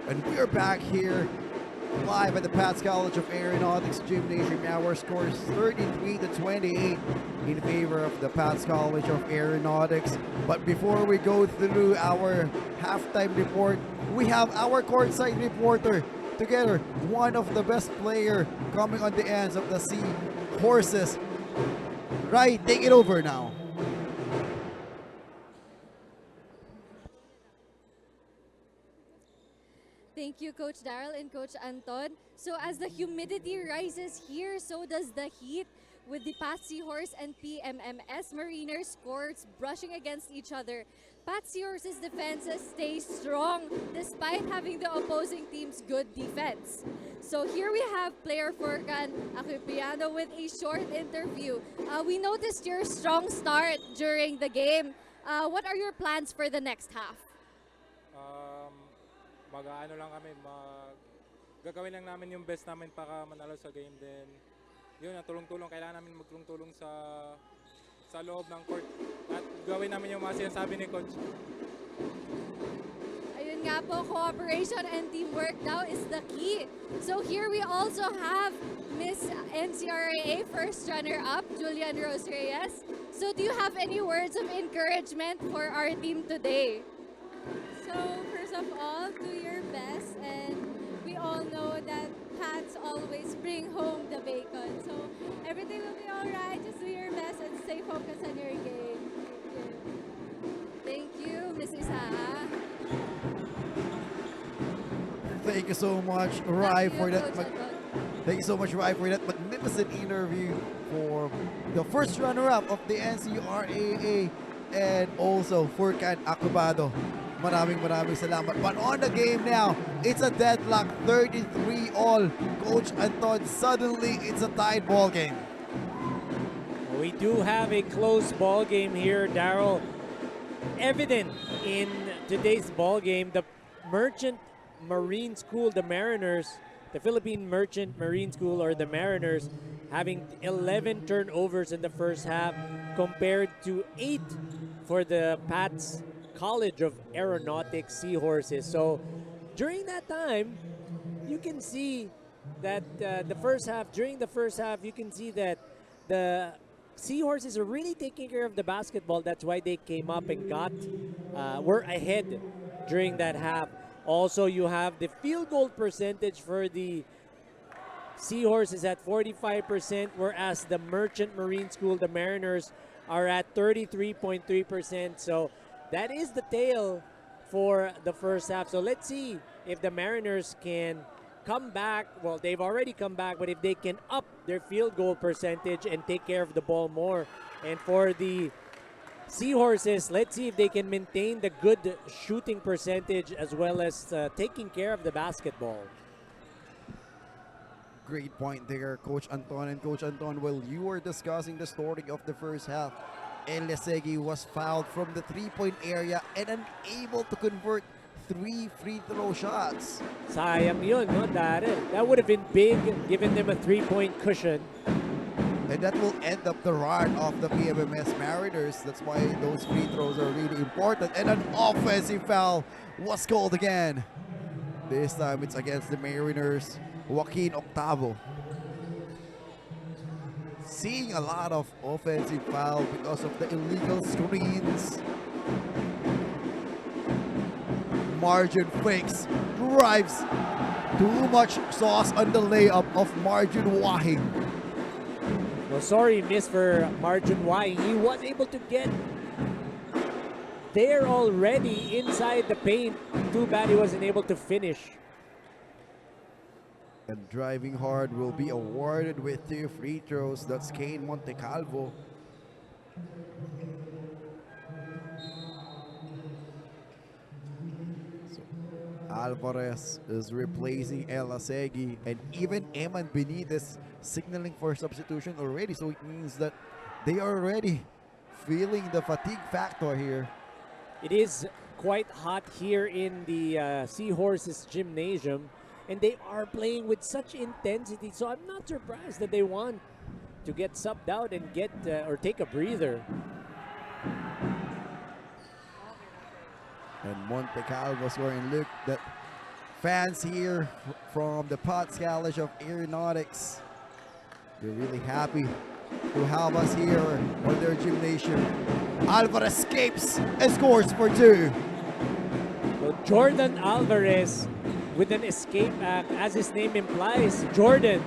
And we are back here live at the PATTS College of Aeronautics Gymnasium. Our score is 33-28 in favor of the PATTS College of Aeronautics. But before we go through our halftime report, we have our courtside reporter together, one of the best player coming on the ends of the Sea Horses. Right, take it over now. Thank you, Coach Daryl and Coach Anton. So as the humidity rises here, so does the heat, with the PATTS Seahorse and PMMS Mariners scores brushing against each other. PATTS Seahorse's defenses stay strong despite having the opposing team's good defense. So here we have player Furkan Akipiano with a short interview. We noticed your strong start during the game. What are your plans for the next half? Mag-ano lang kami, gagawin lang namin yung best namin para manalo sa game din. Yun, tulong-tulong, kailangan namin magtulong-tulong sa loob ng court at gawin namin yung mga sinasabi ni Coach. Ayun nga po, cooperation and teamwork daw is the key. So here we also have Miss NCRAA first runner-up, Julian Rose Reyes. So do you have any words of encouragement for our team today? So first of all, do your best, and we all know that PATTS always bring home the bacon. So everything will be all right. Just do your best and stay focused on your game. Thank you, Miss Isaha. Thank you so much, Rai, for that. Coach Anton. Thank you so much, Rai, for that magnificent interview for the first runner-up of the NCRAA and also Furkan Akubado. Maraming salamat. But on the game now, it's a deadlock, 33-all. Coach Anton, suddenly it's a tied ball game. We do have a close ball game here, Daryl. Evident in today's ball game, the Merchant Marine School, the Mariners, the Philippine Merchant Marine School, or the Mariners, having 11 turnovers in the first half compared to 8 for the PATTS College of Aeronautics Seahorses. So during that time, you can see that during the first half, you can see that the Seahorses are really taking care of the basketball. That's why they came up and were ahead during that half. Also, you have the field goal percentage for the Seahorses at 45%, whereas the Merchant Marine School, the Mariners, are at 33.3%. So that is the tale for the first half. So let's see if the Mariners can come back. Well, they've already come back, but if they can up their field goal percentage and take care of the ball more. And for the Seahorses, let's see if they can maintain the good shooting percentage as well as taking care of the basketball. Great point there, Coach Anton. And Coach Anton, while you were discussing the story of the first half, Elesegi was fouled from the three-point area and unable to convert 3 free throw shots. Sayang yun, no, Daryl? That would have been big, giving them a 3-point cushion. And that will end up the run of the PMMS Mariners. That's why those free throws are really important. And an offensive foul was called again. This time it's against the Mariners, Joaquin Octavo. Seeing a lot of offensive foul because of the illegal screens. Margin fakes, drives, too much sauce on the layup of Margin Wahing. Well, sorry, miss for Margin Wahing. He was able to get there already inside the paint. Too bad he wasn't able to finish. And driving hard will be awarded with 2 free throws. That's Kane Montecalvo. So Alvarez is replacing Elesegi, and even Eman Benitez signaling for substitution already. So it means that they are already feeling the fatigue factor here. It is quite hot here in the Seahorses Gymnasium, and they are playing with such intensity. So I'm not surprised that they want to get subbed out and get or take a breather. And Montecalvo scoring. Look, that fans here from the PATTS College of Aeronautics. They're really happy to have us here on their gymnasium. Alvarez escapes and scores for 2. So Jordan Alvarez with an escape act, as his name implies. Jordan,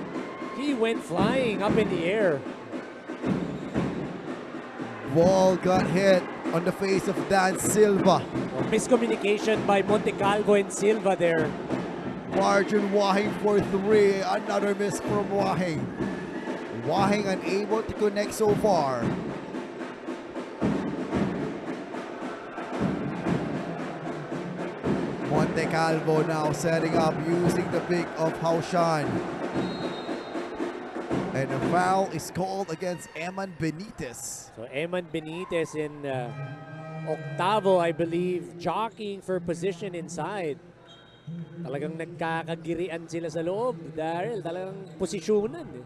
he went flying up in the air. Ball got hit on the face of Dan Silva. Miscommunication by Montecalvo and Silva there. Margin Wahing for 3. Another miss from Wahing. Wahing unable to connect so far. Montecalvo now setting up using the pick of Haushan. And a foul is called against Eman Benitez. So Eman Benitez in octavo, I believe, jockeying for position inside. Talagang nagkakagirian sila sa loob. Dahil talagang posisyonan.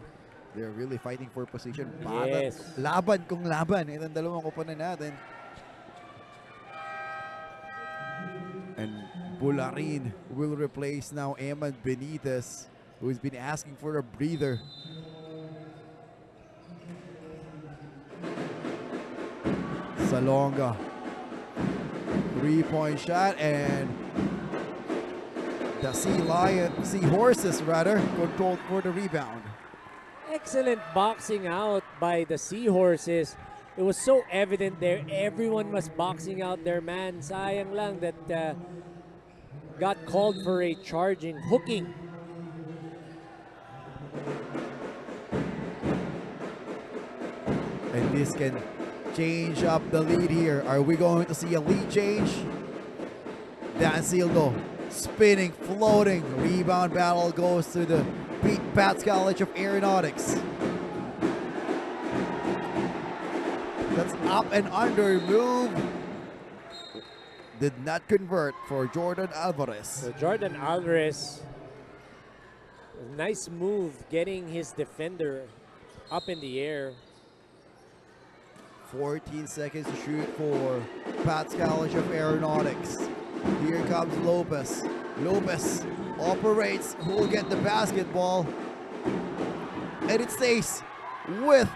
They're really fighting for position. Yes. Laban kung laban. Itong dalawang koponan natin. And Bularin will replace now Eman Benitez, who's been asking for a breather. Salonga. 3-point shot, and the Seahorses controlled for the rebound. Excellent boxing out by the Seahorses. It was so evident there. Everyone was boxing out their man. Sayang lang that got called for a charging, hooking. And this can change up the lead here. Are we going to see a lead change? Dan Sildo spinning, floating. Rebound battle goes to the PATTS College of Aeronautics. That's up and under move. Did not convert for Jordan Alvarez. So Jordan Alvarez, nice move getting his defender up in the air. 14 seconds to shoot for PATTS College of Aeronautics. Here comes Lopez. Lopez operates. Who will get the basketball? And it stays with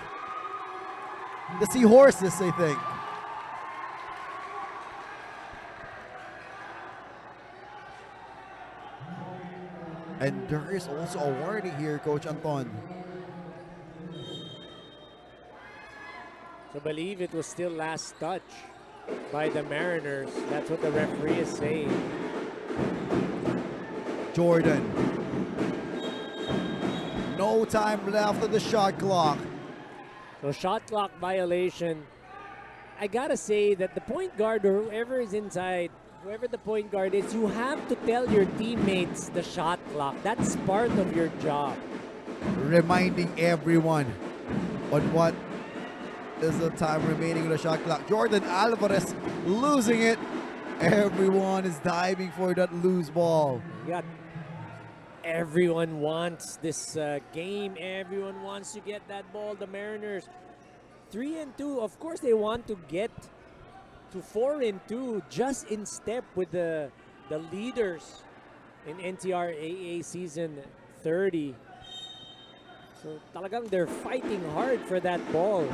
the Seahorses, I think. And there is also a warning here, Coach Anton. So I believe it was still last touch by the Mariners. That's what the referee is saying. Jordan. No time left on the shot clock. So shot clock violation. I gotta say that the point guard or whoever is inside, whoever the point guard is, you have to tell your teammates the shot clock. That's part of your job. Reminding everyone on what is the time remaining on the shot clock. Jordan Alvarez losing it. Everyone is diving for that loose ball. Yeah. Everyone wants this game. Everyone wants to get that ball. The Mariners 3-2. Of course, they want to get to 4-2, just in step with the leaders in NTRAA season 30. So talagang they're fighting hard for that ball.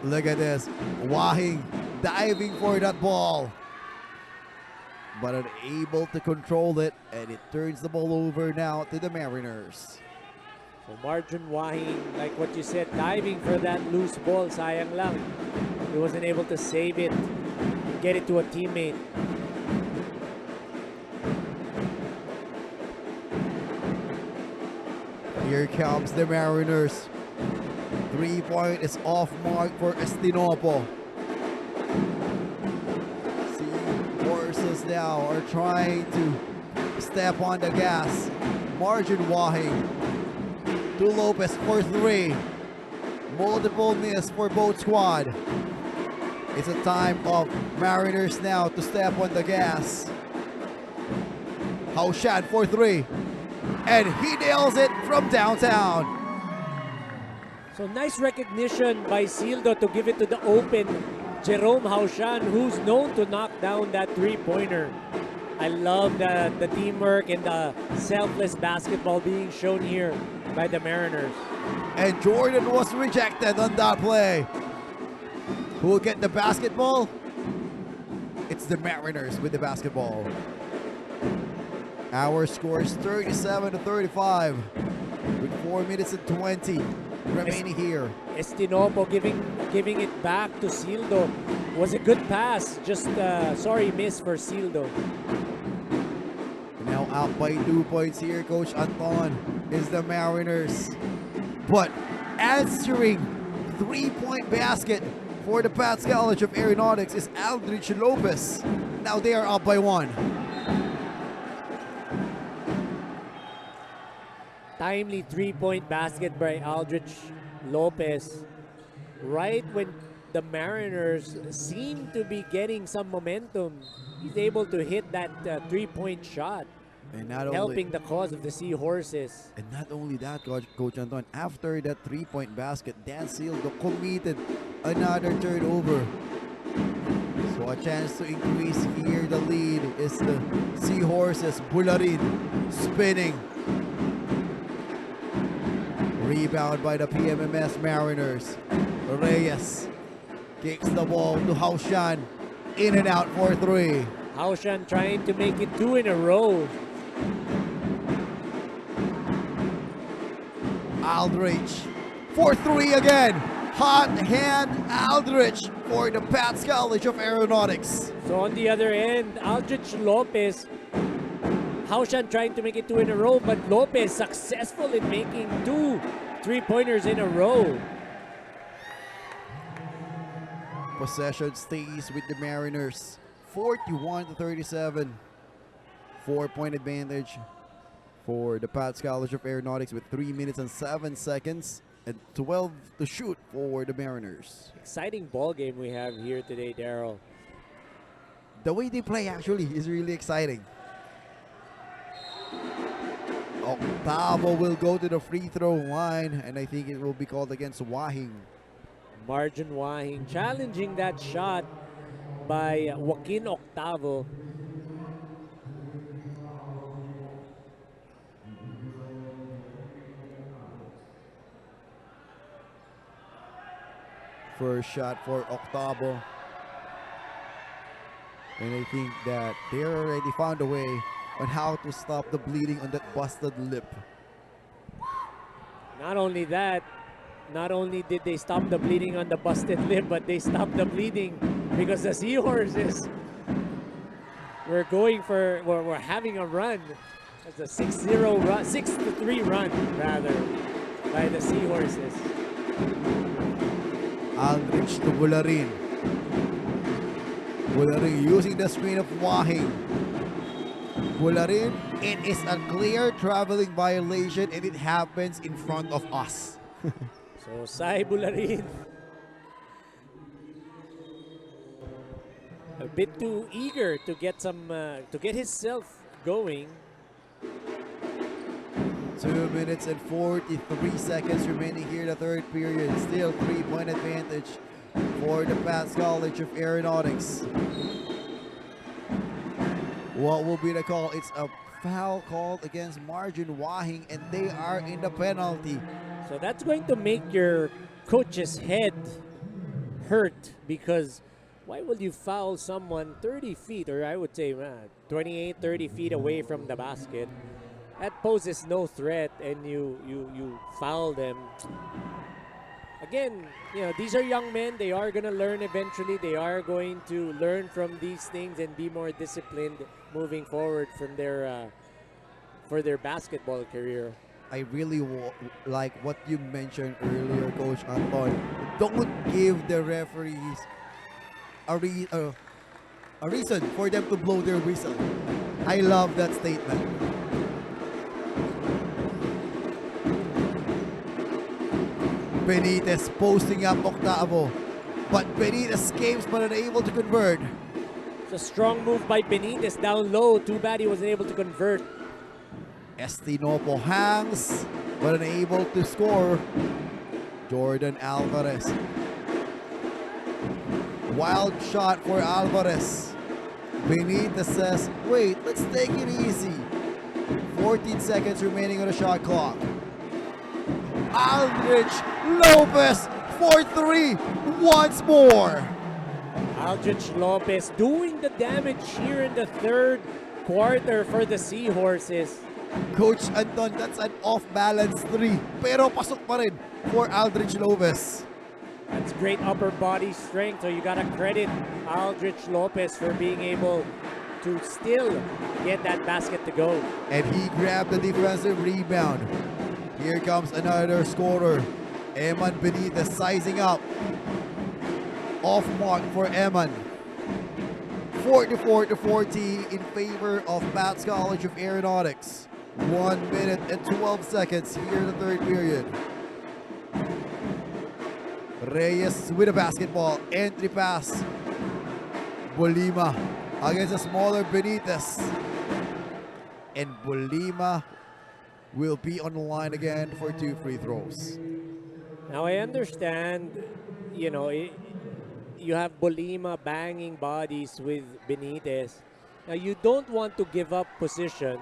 Look at this. Wahing diving for that ball, but unable to control it, and it turns the ball over now to the Mariners. So Marjun Wahing, like what you said, diving for that loose ball. Sayang lang. He wasn't able to save it, get it to a teammate. Here comes the Mariners. 3-point is off mark for Estinopo. Seahorses now are trying to step on the gas. Margin Wahing to Lopez for 3. Multiple miss for both squad. It's a time of Mariners now to step on the gas. Haushan for 3. And he nails it from downtown. So nice recognition by Sildo to give it to the open Jerome Haushan, who's known to knock down that three-pointer. I love the teamwork and the selfless basketball being shown here by the Mariners. And Jordan was rejected on that play. Who will get the basketball? It's the Mariners with the basketball. Our score is 37-35 with 4 minutes and 20 remaining here. Estinopo giving it back to Sildo. Was a good pass. Just sorry miss for Sildo. Now out by 2 points here, Coach Anton, is the Mariners. But answering 3-point basket for the PATTS College of Aeronautics is Aldrich Lopez. Now they are up by 1. Timely 3-point basket by Aldrich Lopez. Right when the Mariners seem to be getting some momentum, he's able to hit that 3-point shot. And not helping the cause of the Seahorses. And not only that, Coach Anton, after that 3-point basket, Dan Sildo committed another turnover. So a chance to increase here the lead is the Seahorses. Bularin spinning. Rebound by the PMMS Mariners. Reyes kicks the ball to Haushan. In and out for 3. Haushan trying to make it 2 in a row. Aldrich for 3 again. Hot hand Aldrich for the PATTS College of Aeronautics. So on the other end, Aldrich Lopez, Haushan trying to make it 2 in a row, but Lopez successful in making 2 3-pointers in a row. Possession stays with the Mariners. 41-37. 4-point advantage for the PATTS College of Aeronautics with 3 minutes and 7 seconds and 12 to shoot for the Mariners. Exciting ball game we have here today, Daryl. The way they play actually is really exciting. Octavo will go to the free throw line, and I think it will be called against Wahing. Margin Wahing challenging that shot by Joaquin Octavo. First shot for Octavo. And I think that they already found a way on how to stop the bleeding on that busted lip. Not only that, not only did they stop the bleeding on the busted lip, but they stopped the bleeding because the Seahorses were having a run. It's a 6-0 run, 6-3 run rather by the Seahorses. Aldrich to Bularin. Bularin using the screen of Wahing. Bularin, it is a clear traveling violation and it happens in front of us. So Sai Bularin, a bit too eager to get to get himself going. 2 minutes and 43 seconds remaining here in the third period. Still 3-point advantage for the PATTS College of Aeronautics. What will be the call? It's a foul called against Margin Wahing, and they are in the penalty. So that's going to make your coach's head hurt, because why would you foul someone 30 feet, or I would say 28, 30 feet away from the basket? That poses no threat, and you foul them. Again, these are young men. They are going to learn eventually. They are going to learn from these things and be more disciplined moving forward from their for their basketball career. I really like what you mentioned earlier, Coach Anton. Don't give the referees a reason for them to blow their whistle. I love that statement. Benitez posting up Octavo, but Benitez escapes but unable to convert. It's a strong move by Benitez down low. Too bad he wasn't able to convert. Estinopo hangs but unable to score. Jordan Alvarez. Wild shot for Alvarez. Benitez says, wait, let's take it easy. 14 seconds remaining on the shot clock. Aldrich Lopez for 3 once more. Aldrich Lopez doing the damage here in the third quarter for the Seahorses. Coach Anton, that's an off-balance 3. Pero pasok pa rin for Aldrich Lopez. That's great upper body strength, so you gotta credit Aldrich Lopez for being able to still get that basket to go. And he grabbed the defensive rebound. Here comes another scorer. Eman Benitez sizing up. Off mark for Eman. 44-40 in favor of PATTS College of Aeronautics. 1 minute and 12 seconds here in the third period. Reyes with a basketball. Entry pass. Bolima against a smaller Benitez. And Bolima will be on the line again for 2 free throws. Now I understand, you have Bolima banging bodies with Benitez. Now you don't want to give up position,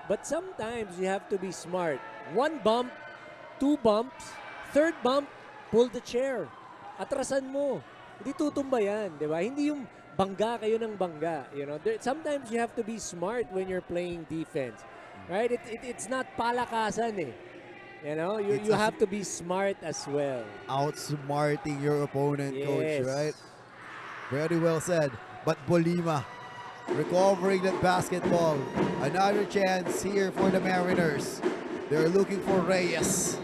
but sometimes you have to be smart. 1 bump, 2 bumps, 3rd bump, pull the chair. Atrasan mo. Hindi tutumba yan, di ba? Hindi yung bangga kayo ng bangga. Sometimes you have to be smart when you're playing defense. Right? It's not palakasan eh. You have to be smart as well. Outsmarting your opponent, Yes. coach, right? Very well said. But Bolima recovering that basketball. Another chance here for the Mariners. They're looking for Reyes.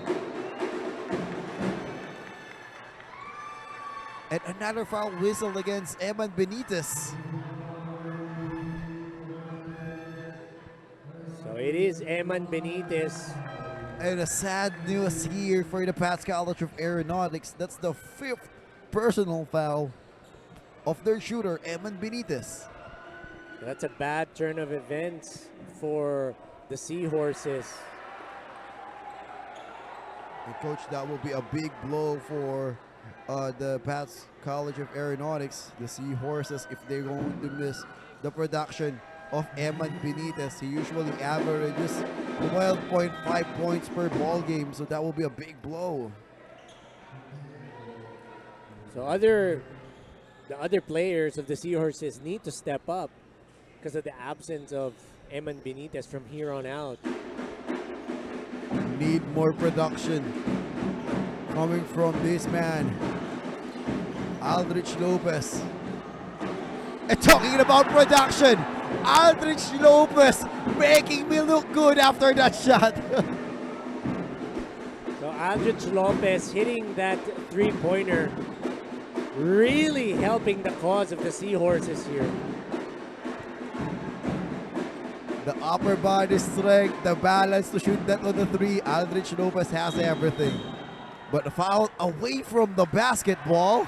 And another foul whistle against Eman Benitez. So it is Eman Benitez. And a sad news here for the PATTS College of Aeronautics. That's the 5th personal foul of their shooter, Eman Benitez. That's a bad turn of events for the Seahorses. And coach, that will be a big blow for the PATTS College of Aeronautics, the Seahorses, if they're going to miss the production of Eman Benitez. He usually averages 12.5 points per ball game, so that will be a big blow. So the other players of the Seahorses need to step up because of the absence of Eman Benitez from here on out. Need more production coming from this man, Aldrich Lopez. And talking about production, Aldrich Lopez making me look good after that shot. So Aldrich Lopez hitting that three-pointer, really helping the cause of the Seahorses here. The upper body strength, the balance to shoot that on the 3, Aldrich Lopez has everything. But a foul away from the basketball.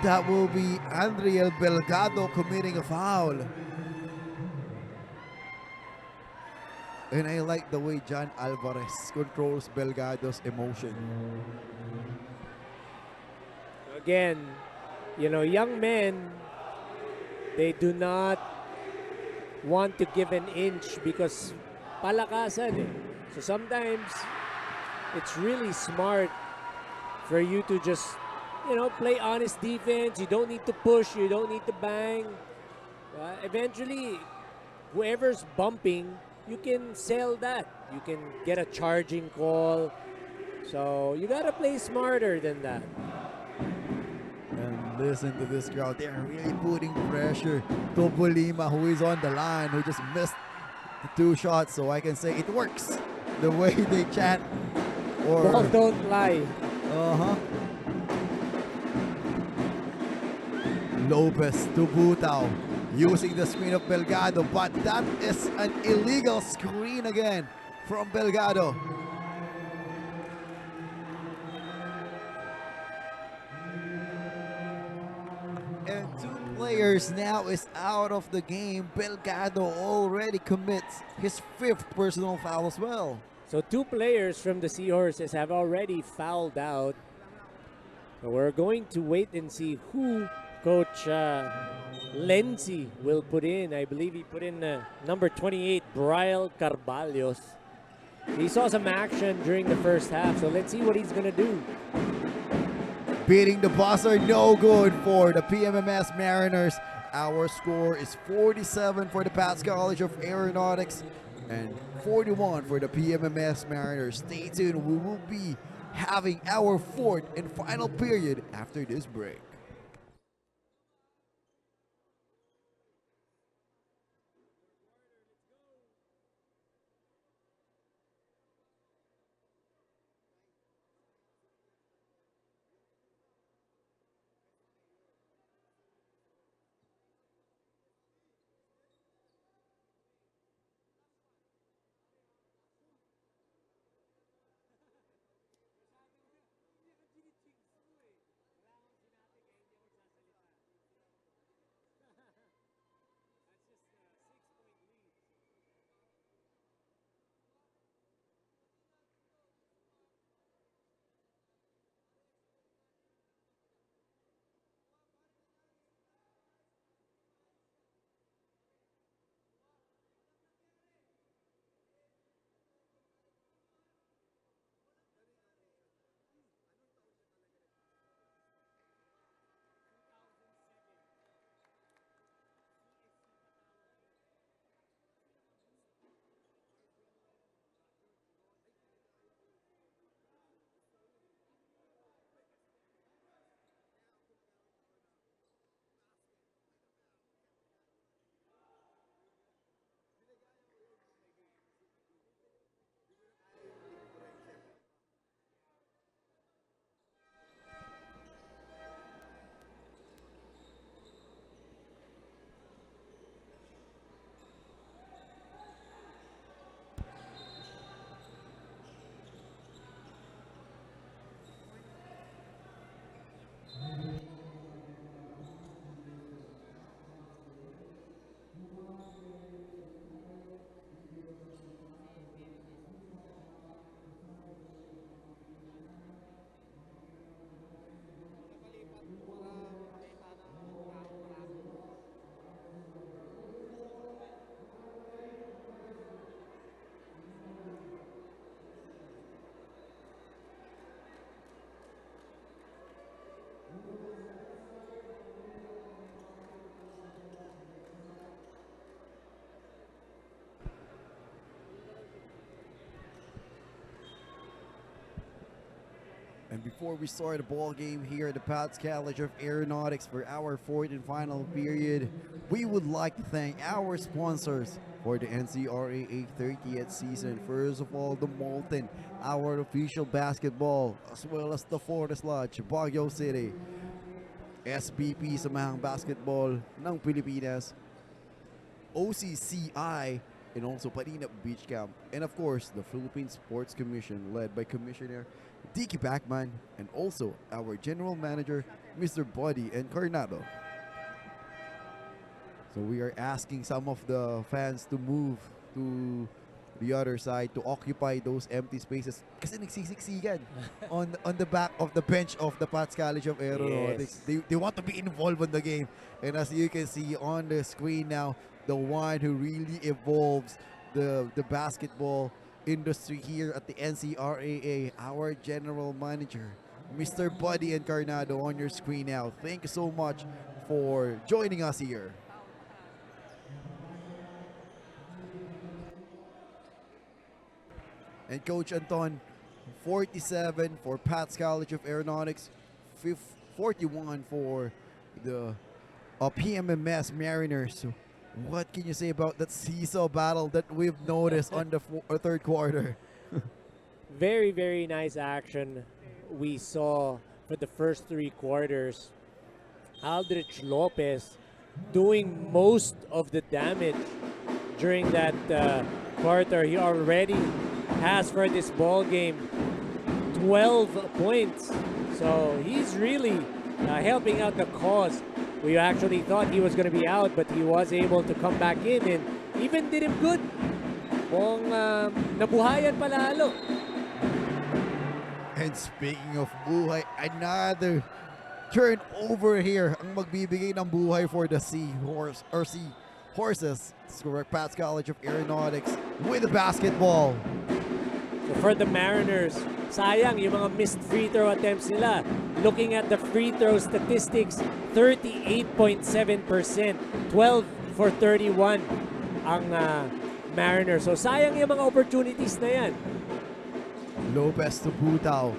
That will be Andriel Belgado committing a foul. And I like the way John Alvarez controls Belgado's emotion. Again, young men, they do not want to give an inch because palakasan eh. So sometimes it's really smart for you to just play honest defense. You don't need to push. You don't need to bang. Eventually, whoever's bumping, you can sell that. You can get a charging call. So you gotta play smarter than that. And listen to this crowd. They're really putting pressure to Bolima, who is on the line, who just missed the 2 shots. So I can say it works. The way they chant. Ball don't lie. Lopez to Butao, using the screen of Belgado, but that is an illegal screen again from Belgado. And 2 players now is out of the game. Belgado already commits his 5th personal foul as well. So 2 players from the Seahorses have already fouled out. So we're going to wait and see who Coach Lenzi will put in. I believe he put in number 28, Brian Carvalhos. He saw some action during the first half, so let's see what he's going to do. Beating the buzzer, no good for the PMMS Mariners. Our score is 47 for the PATTS College of Aeronautics and 41 for the PMMS Mariners. Stay tuned, we will be having our fourth and final period after this break. And before we start the ball game here at the PATTS College of Aeronautics for our fourth and final period, we would like to thank our sponsors for the NCRAA 30th season. First of all, the Molten, our official basketball, as well as the Forest Lodge, Baguio City, SBP Samahang Basketball ng Pilipinas, OCCI, and also Parinap Beach Camp, and of course the Philippine Sports Commission led by Commissioner Dicky Bachman, and also our General Manager Mr. Buddy Encarnado. So we are asking some of the fans to move to the other side to occupy those empty spaces kasi nagsisiksikan on the back of the bench of the PATTS College of Aeronautics. Yes. They want to be involved in the game, and as you can see on the screen now, the one who really evolves the basketball industry here at the NCRAA, our General Manager, Mr. Buddy Encarnado, on your screen now. Thank you so much for joining us here. And Coach Anton, 47 for PATTS College of Aeronautics, 41 for the PMMS Mariners. What can you say about that seesaw battle that we've noticed on the third quarter? Very, very nice action we saw for the first three quarters. Aldrich Lopez doing most of the damage during that quarter. He already has for this ball game 12 points. So he's really helping out the cause. We actually thought he was going to be out, but he was able to come back in and even did him good. Kung nabuhayan palalo. And speaking of buhay, another turnover here ang magbibigay ng buhay for the Horses. That's correct. Pat's College of Aeronautics with the basketball. So for the Mariners, sayang yung mga missed free throw attempts nila. Looking at the free throw statistics, 38.7%, 12 for 31 ang Mariners. So sayang yung mga opportunities na yan. Lopez to Butaw.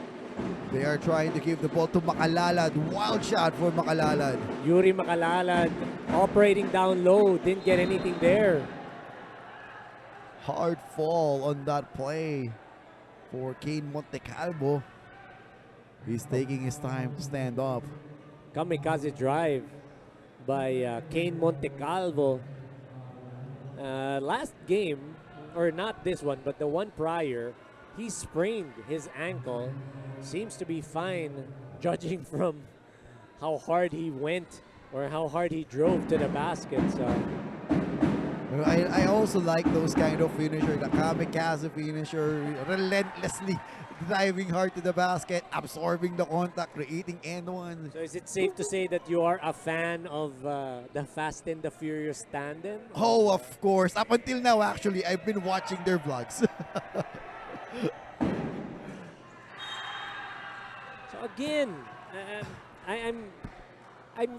They are trying to give the ball to Makalalad. Wild shot for Makalalad. Yuri Makalalad operating down low, didn't get anything there. Hard fall on that play for Kane Montecalvo. He's taking his time to stand up. Kamikaze drive by Kane Montecalvo. Last game, or not this one, but the one prior, he sprained his ankle. Seems to be fine, judging from how hard he went or how hard he drove to the basket. So I also like those kind of finisher, the kamikaze finisher, relentlessly driving hard to the basket, absorbing the contact, creating end one. So is it safe to say that you are a fan of the Fast and the Furious tandem? Oh, of course. Up until now, actually, I've been watching their vlogs. So again, I'm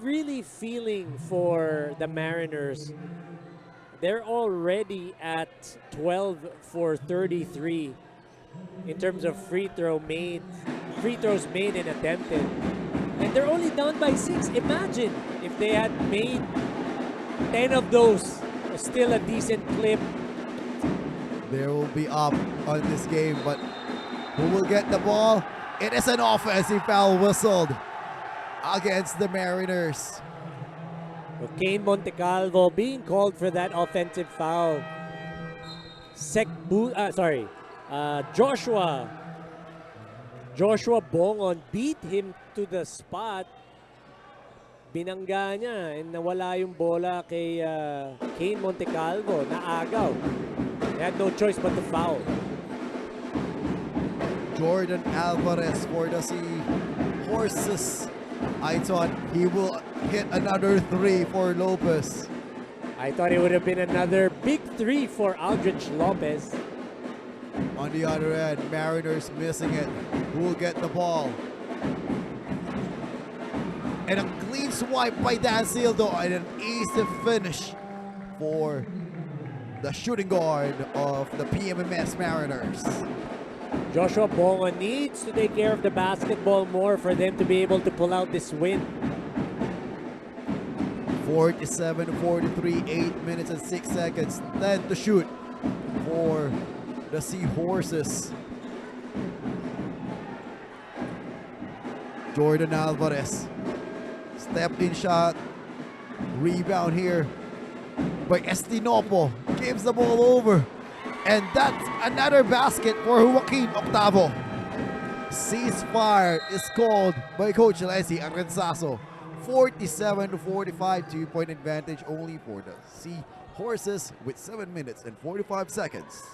really feeling for the Mariners. They're already at 12 for 33 in terms of free throws made and attempted. And they're only down by 6. Imagine if they had made 10 of those, still a decent clip. They will be up on this game, but who will get the ball? It is an offensive foul whistled against the Mariners. Kane Montecalvo being called for that offensive foul. Joshua Bongon beat him to the spot. Binangga niya and nawala yung bola kay Kane Montecalvo. Naagaw. They had no choice but to foul. Jordan Alvarez for the Horses. I thought he will hit another 3 for Lopez. I thought it would have been another big 3 for Aldrich Lopez. On the other end, Mariners missing it. Who will get the ball? And a clean swipe by Dan Sildo and an easy finish for the shooting guard of the PMMS Mariners. Joshua Bonga needs to take care of the basketball more for them to be able to pull out this win. 47-43, 8 minutes and 6 seconds. 10 to shoot for the Horses. Jordan Alvarez. Stepped in shot. Rebound here by Estinopo. Gives the ball over. And that's another basket for Joaquin Octavo. Ceasefire is called by Coach Leslie Arenzaso. 47-45, 2-point advantage only for the Horses with 7 minutes and 45 seconds.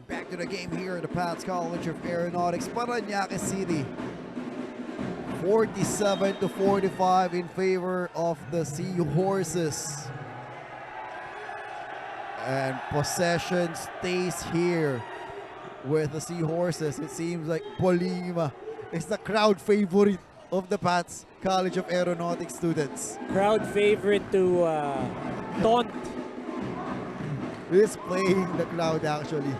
Back to the game here at the PATTS College of Aeronautics, Parañaque City. 47-45 in favor of the Horses. And possession stays here with the Seahorses. It seems like Bolima is the crowd favorite of the PATTS College of Aeronautics students. Crowd favorite to taunt. He's playing the crowd actually.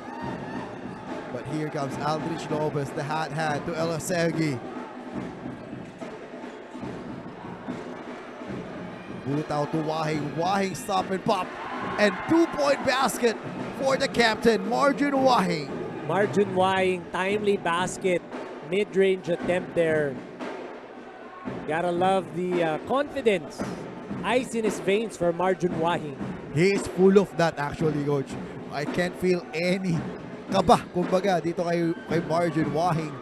But here comes Aldrich Lopez, the hat hand to Elisegi. Butaw to Wahing. Wahing stop and pop. And 2-point basket for the captain, Marjun Wahing. Marjun Wahing, timely basket, mid-range attempt there. Gotta love the confidence. Ice in his veins for Marjun Wahing. He is full of that actually, coach. I can't feel any kaba, kumbaga, dito kay Marjun Wahing.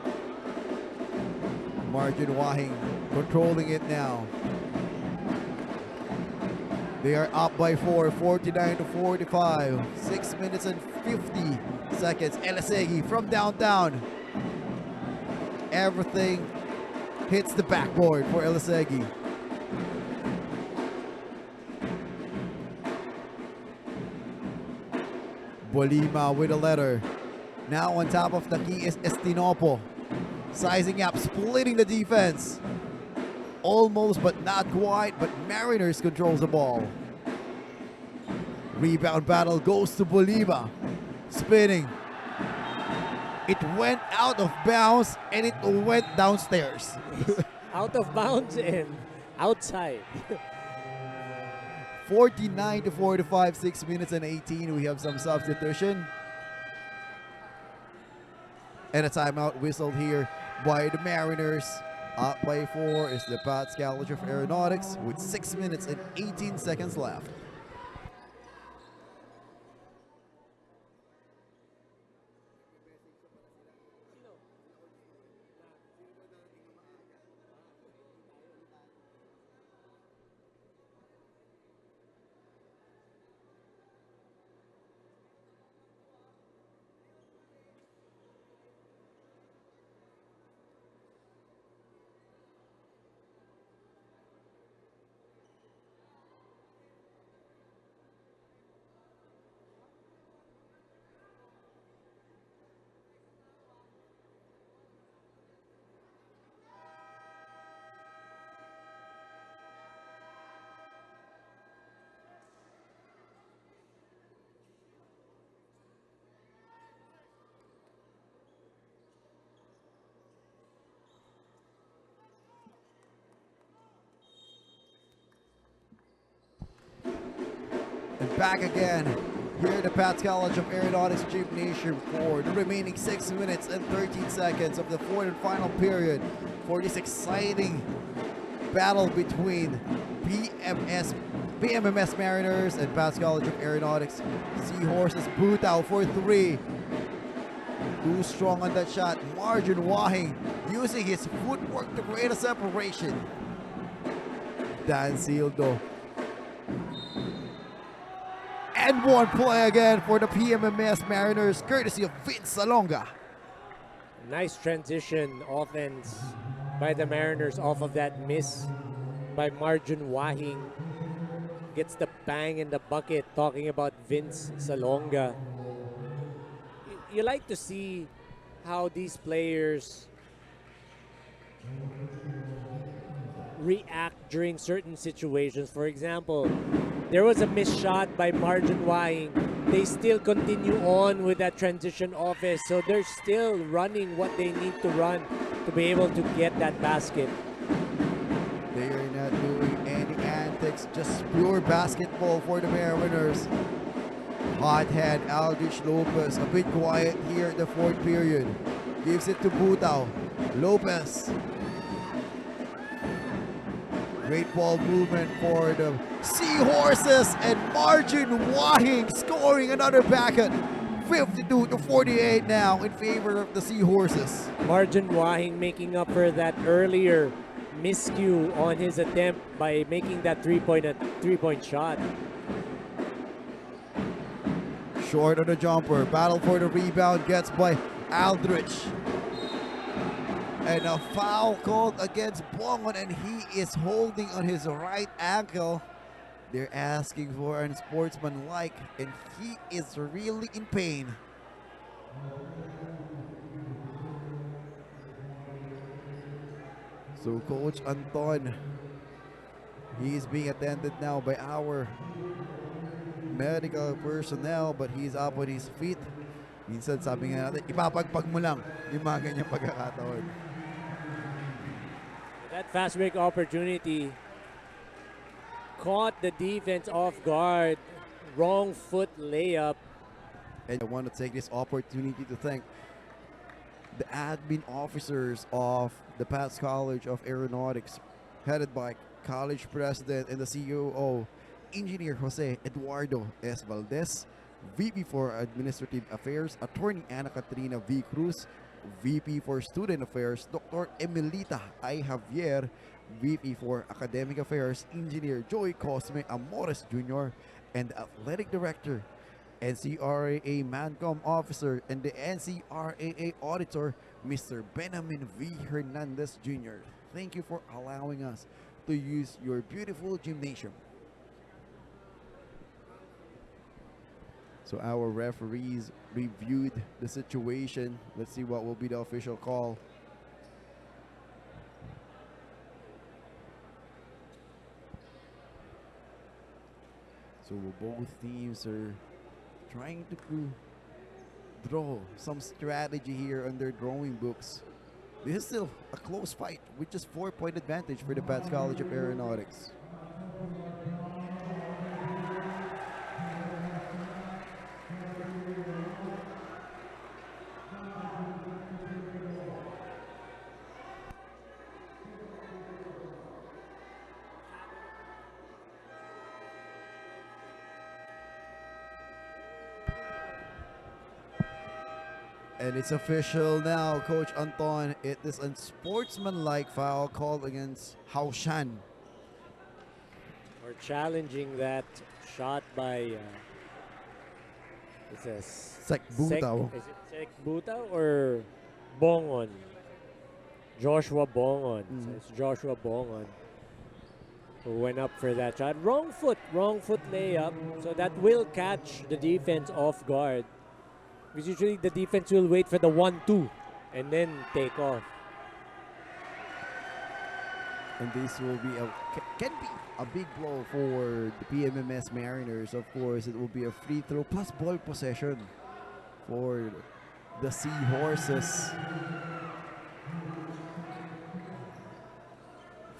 Marjun Wahing controlling it now. They are up by 4, 49 to 45. 6 minutes and 50 seconds. Elisegi from downtown. Everything hits the backboard for Elisegi. Bolima with a letter. Now on top of the key is Estinopo. Sizing up, splitting the defense. Almost but not quite, but Mariners controls the ball. Rebound battle goes to Bolima. Spinning. It went out of bounds and it went downstairs. Out of bounds and outside. 49 to 45, 6 minutes and 18. We have some substitution. And a timeout whistled here by the Mariners. Up by 4 is the PATTS College of Aeronautics with 6 minutes and 18 seconds left. And back again here at the PATTS College of Aeronautics Gymnasium for the remaining 6 minutes and 13 seconds of the fourth and final period for this exciting battle between PMMS Mariners and PATTS College of Aeronautics. Seahorses Butaw for 3. Too strong on that shot. Marjun Wahing using his footwork to create a separation. Dan Sildo. And one play again for the PMMS Mariners, courtesy of Vince Salonga. Nice transition offense by the Mariners off of that miss by Marjun Wahing. Gets the bang in the bucket, talking about Vince Salonga. You like to see how these players react during certain situations. For example, there was a missed shot by Marjun Wahing. They still continue on with that transition offense, so they're still running what they need to run to be able to get that basket. They are not doing any antics, just pure basketball for the Mariners. Hot hand Aldrich Lopez, a bit quiet here in the fourth period. Gives it to Butaw. Lopez. Great ball movement for the Seahorses, and Marjun Wahing scoring another bucket. 52 to 48 now in favor of the Seahorses. Marjun Wahing making up for that earlier miscue on his attempt by making that three-point shot. Short on the jumper. Battle for the rebound gets by Aldrich. And a foul called against Bongon, and he is holding on his right ankle. They're asking for an sportsmanlike, and he is really in pain. So Coach Anton, he is being attended now by our medical personnel, but he's up on his feet. Minsan sabi nga natin, ipapagpag mo lang yung mga ganyang pagkakataon. That fast break opportunity caught the defense off guard. Wrong foot layup. And I want to take this opportunity to thank the admin officers of the PATTS College of Aeronautics, headed by college president and the COO, Engineer Jose Eduardo S. Valdez, VP for Administrative Affairs, Attorney Ana Catrina V. Cruz, VP for Student Affairs, Dr. Emilita I. Javier, VP for Academic Affairs, Engineer Joy Cosme Amores Jr., and the Athletic Director, NCRAA Mancom Officer, and the NCRAA Auditor, Mr. Benjamin V. Hernandez Jr. Thank you for allowing us to use your beautiful gymnasium. So our referees reviewed the situation. Let's see what will be the official call. So both teams are trying to draw some strategy here on their drawing books. This is still a close fight with just 4-point advantage for the PATTS College of Aeronautics. And it's official now, Coach Anton. It is a sportsmanlike foul called against Hao Shan. Or challenging that shot by it says Sek Butao. Is it Sek Butao or Bongon? Joshua Bongon. So it's Joshua Bongon who went up for that shot. Wrong foot layup. So that will catch the defense off guard. Because usually the defense will wait for the 1-2 and then take off. And this will be can be a big blow for the PMMS Mariners. Of course, it will be a free throw plus ball possession for the Seahorses.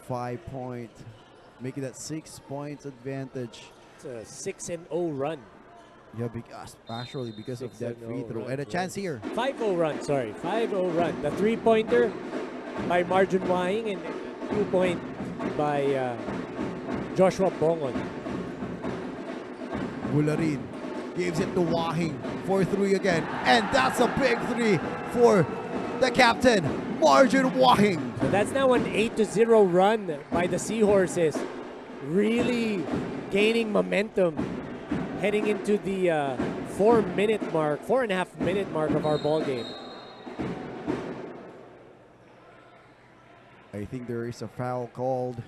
5 point, making that 6 points advantage. It's a 6-0 run. Yeah, actually because of that free throw. And a chance here. 5-0 run, sorry. 5-0 run. The three-pointer by Marjun Wahing and 2-point by Joshua Bongon. Bularin gives it to Wahing for 3 again. And that's a big 3 for the captain, Marjun Wahing. So that's now an 8-0 run by the Seahorses. Really gaining momentum heading into the 4.5 minute mark of our ball game. I think there is a foul called.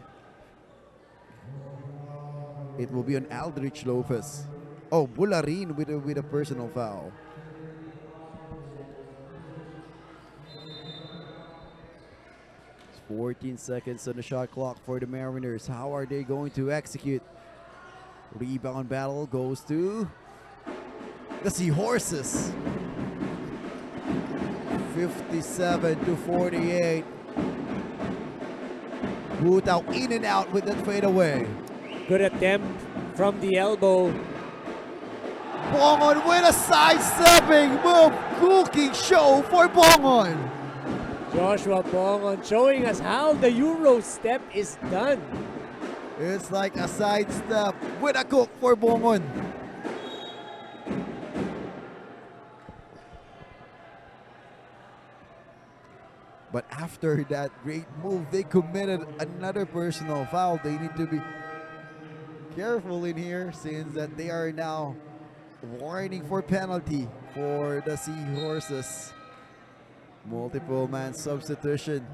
It will be on Aldrich Lopez. Oh, Bularin with a personal foul. It's 14 seconds on the shot clock for the Mariners. How are they going to execute? Rebound battle goes to the Seahorses. 57-48. Butao in and out with that fadeaway. Good attempt from the elbow. Bongon with a sidestepping move. Cooking show for Bongon. Joshua Bongon showing us how the Euro step is done. It's like a sidestep with a cook for Bongon. But after that great move, they committed another personal foul. They need to be careful in here since that they are now warning for penalty for the Seahorses. Multiple man substitution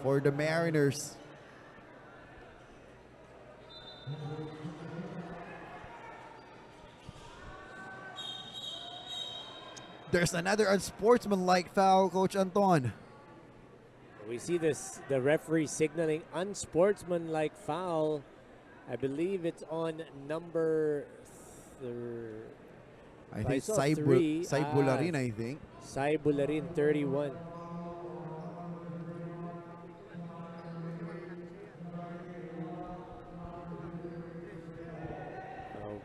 for the Mariners. There's another unsportsmanlike foul, Coach Anton. We see this, the referee signaling unsportsmanlike foul. I believe it's on number I think saw three. Saibularin, I think. Saibularin, 31. Oh,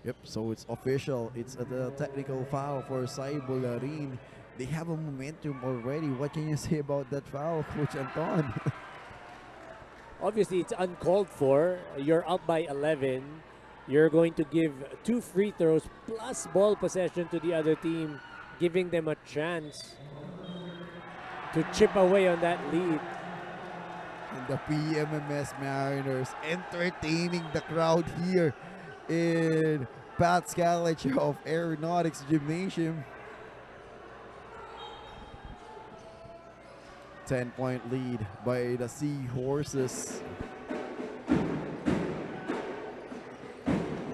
Yep, so it's official. It's a technical foul for Saibularin. They have a momentum already. What can you say about that foul, Coach Anton? obviously, it's uncalled for. You're up by 11. You're going to give 2 free throws plus ball possession to the other team, giving them a chance to chip away on that lead. And the PMMS Mariners entertaining the crowd here in PATTS College of Aeronautics Gymnasium. 10-point lead by the Seahorses.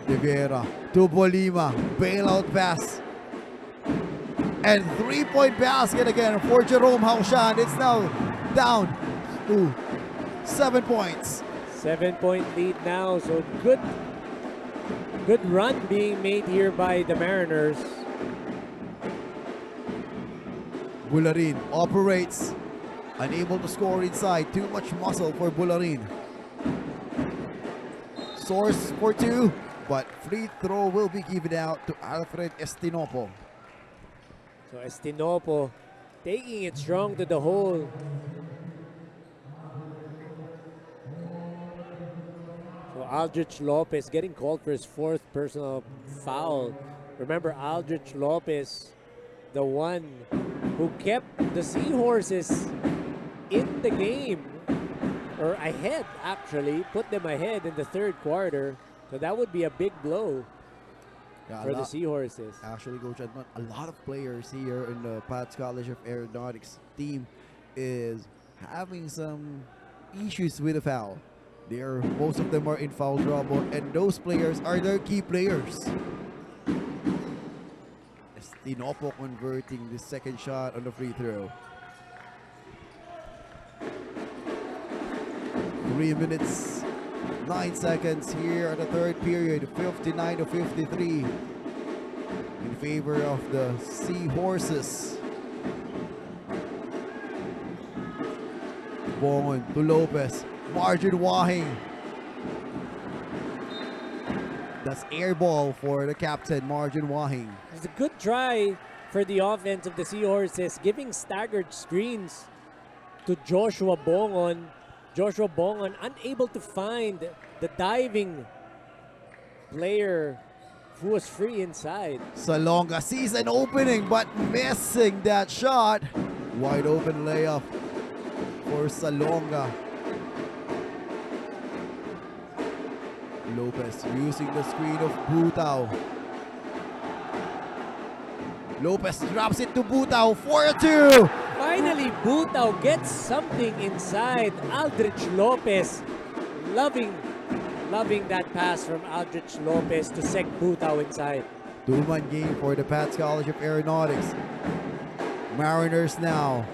Rivera to Bolima, bailout pass. And 3-point basket again for Jerome Haushan. It's now down to 7 points. 7-point lead now, so good run being made here by the Mariners. Bularin operates, unable to score inside. Too much muscle for Bularin. Source for 2, but free throw will be given out to Alfred Estinopo. So Estinopo taking it strong to the hole. So Aldrich Lopez getting called for his 4th personal foul. Remember, Aldrich Lopez, the one who kept the Seahorses in the game, or ahead actually, put them ahead in the 3rd quarter. So that would be a big blow for the Seahorses. Actually, Coach Edmond, a lot of players here in the PATTS College of Aeronautics team is having some issues with the foul. Most of them are in foul trouble, and those players are their key players. Estinopo converting the 2nd shot on the free throw. 3 minutes, 9 seconds here at the 3rd period, 59 to 53 in favor of the Seahorses. Bongon to Lopez, Margin Wahing. That's air ball for the captain, Margin Wahing. It's a good try for the offense of the Seahorses, giving staggered screens to Joshua Bongon. Joshua Bongon unable to find the diving player who was free inside. Salonga sees an opening but missing that shot. Wide open layup for Salonga. Lopez using the screen of Butao. Lopez drops it to Butao for a 2. Finally, Butao gets something inside. Aldrich Lopez, loving that pass from Aldrich Lopez to Sek Butao inside. 2-man game for the PATTS College of Aeronautics. Mariners now.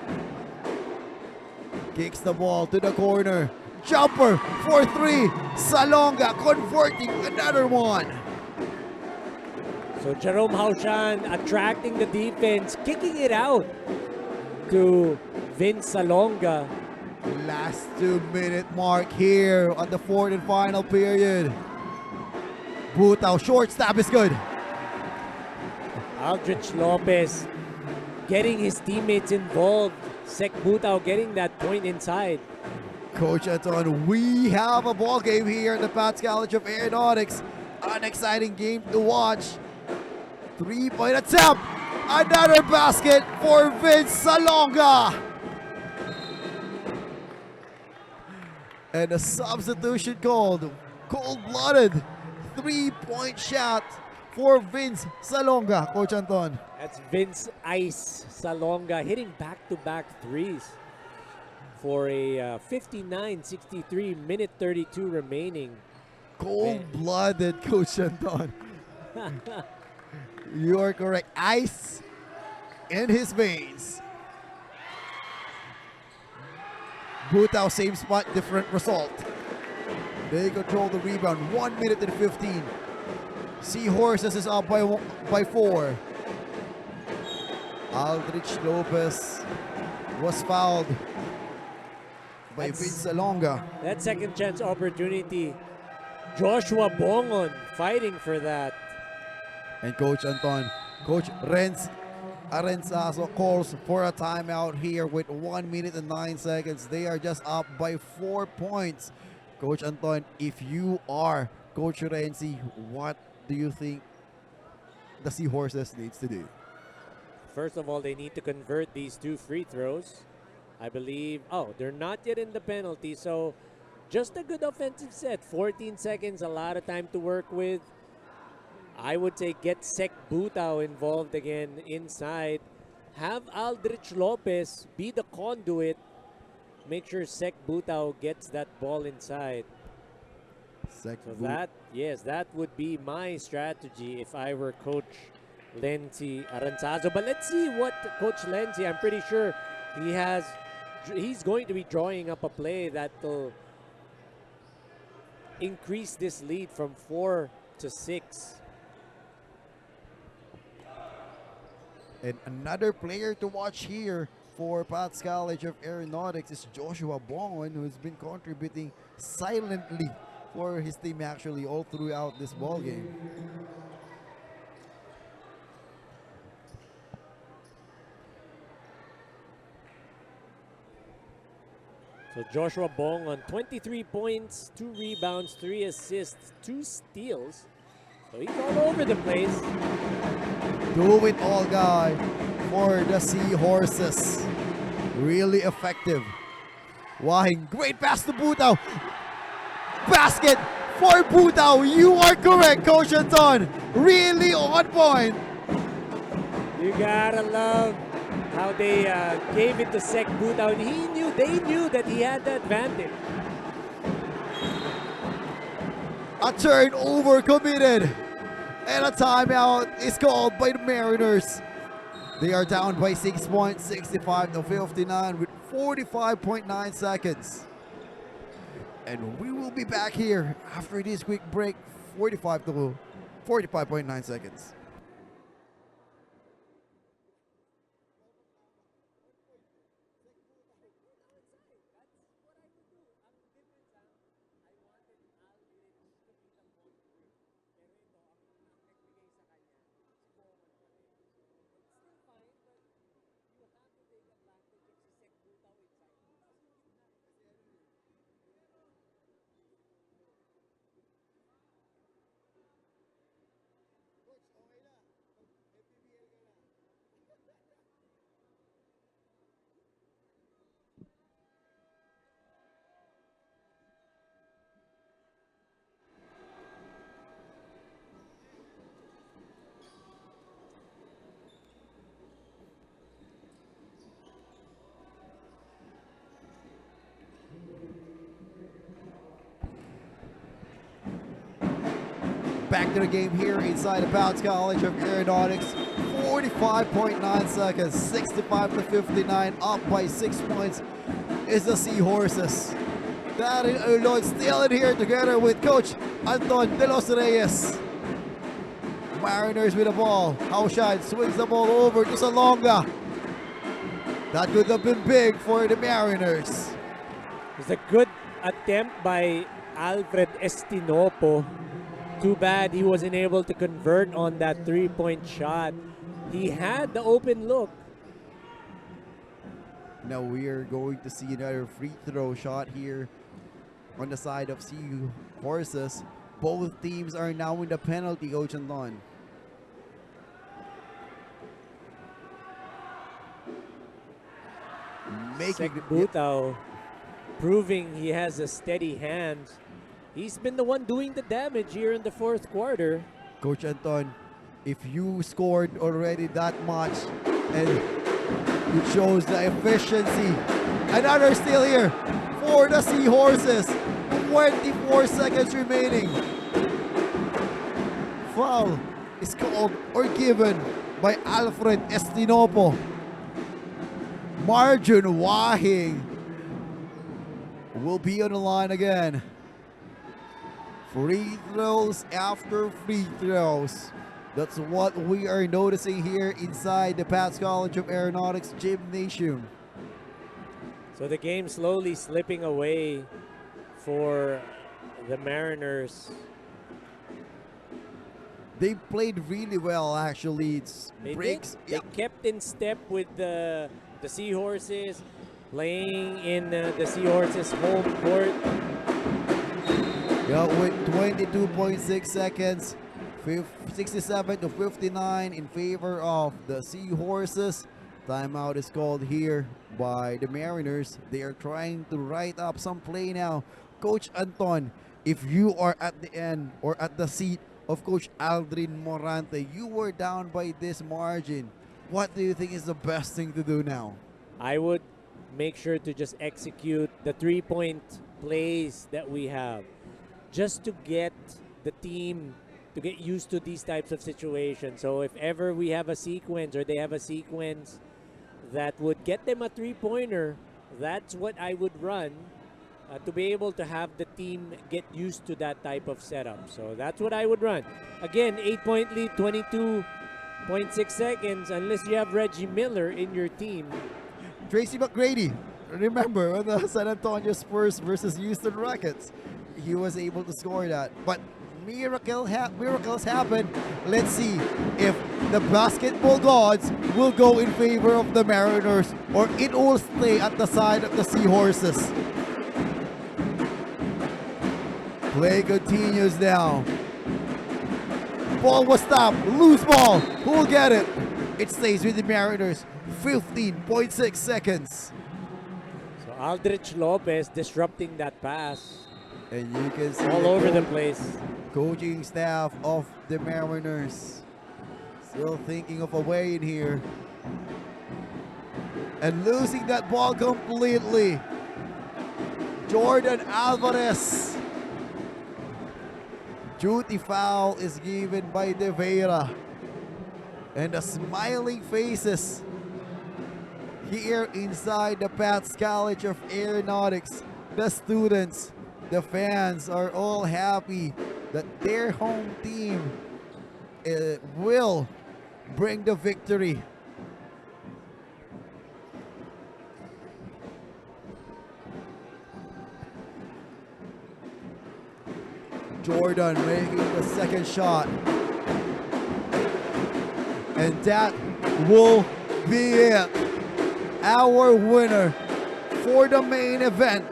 Kicks the ball to the corner. Jumper for 3. Salonga converting another one. So Jerome Haushan attracting the defense, kicking it out to Vince Salonga. Last 2-minute mark here on the 4th and final period. Butao, short stab is good. Aldrich Lopez getting his teammates involved. Sek Butao getting that point inside. Coach Anton, we have a ball game here at the PATTS College of Aeronautics. An exciting game to watch. 3-point attempt. Another basket for Vince Salonga. And a substitution called. Cold-blooded 3-point shot for Vince Salonga, Coach Anton. That's Vince Ice Salonga hitting back-to-back threes for a 59-63, minute 32 remaining. Cold-blooded, Coach Anton. You are correct. Ice in his veins. Butao, same spot, different result. They control the rebound. 1 minute and 15. Seahorses is up by 4. Aldrich Lopez was fouled by Vince Alonga. That second chance opportunity. Joshua Bongon fighting for that. And Coach Anton, Coach Arenzazo calls for a timeout here with 1 minute and 9 seconds. They are just up by 4 points. Coach Anton, if you are Coach Renzi, what do you think the Seahorses needs to do? First of all, they need to convert these 2 free throws. I believe, they're not yet in the penalty, so just a good offensive set. 14 seconds, a lot of time to work with. I would say get Sek Butao involved again inside. Have Aldrich Lopez be the conduit. Make sure Sek Butao gets that ball inside. So that would be my strategy if I were Coach Lenzi Aranzazo. But let's see what Coach Lenzi, I'm pretty sure he's going to be drawing up a play that will increase this lead from 4 to 6. And another player to watch here for PATTS College of Aeronautics is Joshua Bongon, who's been contributing silently for his team actually all throughout this ball game. So Joshua Bongon, 23 points, 2 rebounds, 3 assists, 2 steals. So he's all over the place. Do it all guy for the Seahorses. Really effective. Wahing, great pass to Butao. Basket for Butao. You are correct, Coach Anton. Really on point. You gotta love how they gave it to Sek Butao. They knew that he had the advantage. A turnover committed. And a timeout is called by the Mariners. They are down by 6 points, 65 to 59 with 45.9 seconds. And we will be back here after this quick break, 45.9 seconds. Back to the game here inside the PATTS College of Aeronautics. 45.9 seconds, 65 to 59, up by 6 points is the Seahorses. Daryl Lloyd still in here together with Coach Anton De Los Reyes. Mariners with the ball. Haushad swings the ball over to Salonga. That could have been big for the Mariners. It's a good attempt by Alfred Estinopo. Too bad he wasn't able to convert on that 3-point shot. He had the open look. Now we are going to see another free throw shot here on the side of Seahorses. Both teams are now in the penalty, Coach Anton. Sek Butao proving he has a steady hand. He's been the one doing the damage here in the 4th quarter. Coach Anton, if you scored already that much and it shows the efficiency. Another steal here for the Seahorses. 24 seconds remaining. Foul is called or given by Alfred Estinopo. Marjun Wahing will be on the line again. Free throws after free throws. That's what we are noticing here inside the PATTS College of Aeronautics Gymnasium. So the game slowly slipping away for the Mariners. They played really well, actually. It's They breaks. did. They kept in step with the Seahorses, playing in the Seahorses' home court. Yeah, with 22.6 seconds, 67 to 59 in favor of the Seahorses. Timeout is called here by the Mariners. They are trying to write up some play now. Coach Anton, if you are at the end or at the seat of Coach Aldrin Morante, you were down by this margin. What do you think is the best thing to do now? I would make sure to just execute the 3-point plays that we have, just to get the team to get used to these types of situations. So if ever we have a sequence or they have a sequence that would get them a 3-pointer, that's what I would run to be able to have the team get used to that type of setup. So that's what I would run. Again, 8-point lead, 22.6 seconds, unless you have Reggie Miller in your team. Tracy McGrady, remember when the San Antonio Spurs versus Houston Rockets, he was able to score that. But miracles happen. Let's see if the basketball gods will go in favor of the Mariners or it will stay at the side of the Seahorses. Play continues now. Ball was stopped. Loose ball. Who will get it? It stays with the Mariners. 15.6 seconds. So Aldrich Lopez disrupting that pass. And you can see all over the place. Coaching staff of the Mariners still thinking of a way in here. And losing that ball completely. Jordan Alvarez. Duty foul is given by De Vera. And the smiling faces here inside the PATTS College of Aeronautics. The students, the fans are all happy that their home team will bring the victory. Jordan making the second shot. And that will be it. Our winner for the main event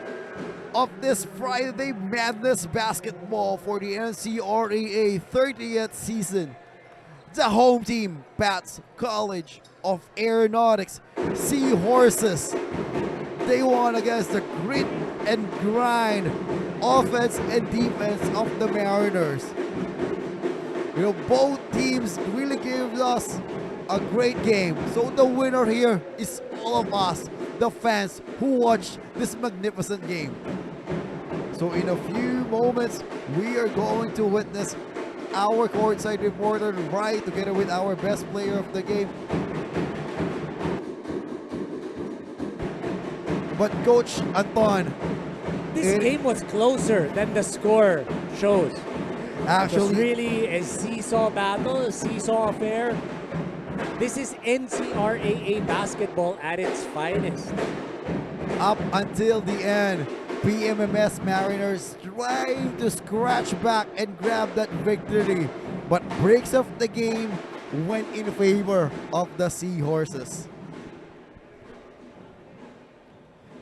of this Friday Madness basketball for the NCRAA 30th season. The home team, PATTS College of Aeronautics Seahorses. They won against the grit and grind offense and defense of the Mariners. You know, both teams really gave us a great game. So the winner here is all of us, the fans who watched this magnificent game. So in a few moments, we are going to witness our courtside reporter right together with our best player of the game. But Coach Anton, this game was closer than the score shows. Actually, it was really a seesaw battle, a seesaw affair. This is NCRAA basketball at its finest. Up until the end, PMMS Mariners trying to scratch back and grab that victory, but breaks of the game went in favor of the Seahorses.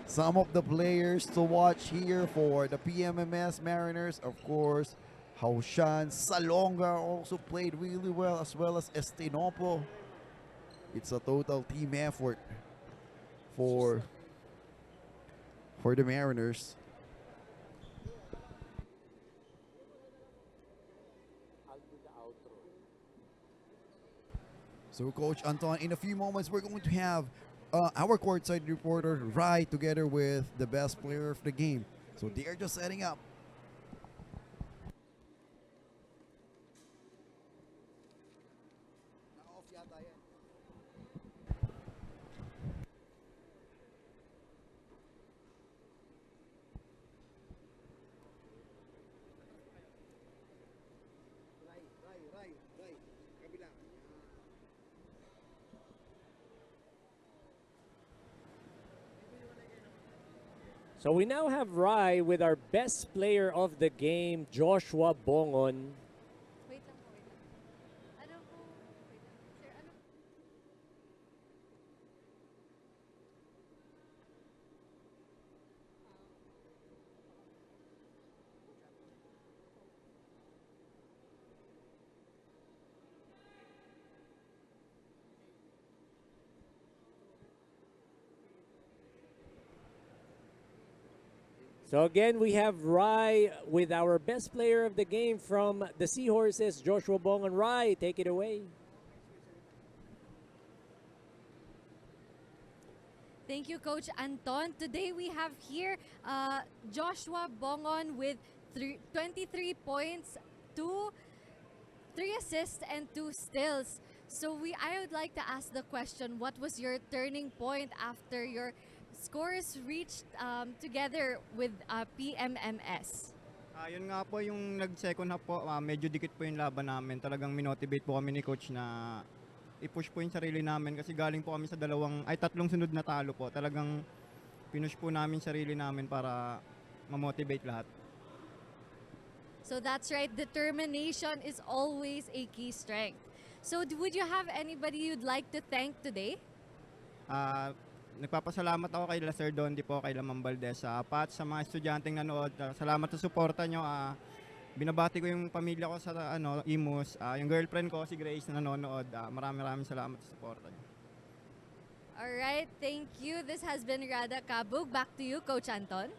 Some of the players to watch here for the PMMS Mariners, of course, Haushan Salonga also played really well, as well as Estinopo. It's a total team effort for the Mariners. So Coach Anton, in a few moments we're going to have our courtside reporter right together with the best player of the game. So they are just setting up. So we now have Rai with our best player of the game, Joshua Bongon. Wait lang po, wait lang. Ano po? Wait lang. Sir, ano? So again, we have Rai with our best player of the game from the Seahorses, Joshua Bongon. Rai, take it away. Thank you, Coach Anton. Today we have here Joshua Bongon with 23 points, 3 assists, and 2 steals. So I would like to ask the question, what was your turning point after your scores reached together with PMMS? Yun nga po yung nag-second half po, medyo dikit po yung laban namin. Talagang minotivate po kami ni coach na i-push po yung sarili namin kasi galing po kami sa tatlong sunod na talo po. Talagang pinush po namin sarili namin para ma-motivate lahat. So that's right, determination is always a key strength. So would you have anybody you'd like to thank today? Nagpapasalamat ako kay Sir Dondi po, kay Ma'am Valdez, sa PATTS, sa mga estudyanteng nanood. Salamat sa suporta nyo. Binabati ko yung pamilya ko sa Imus, yung girlfriend ko si Grace na nanonood. Maraming salamat sa suporta nyo. Alright, thank you. This has been Rada Kabug. Back to you, Coach Anton.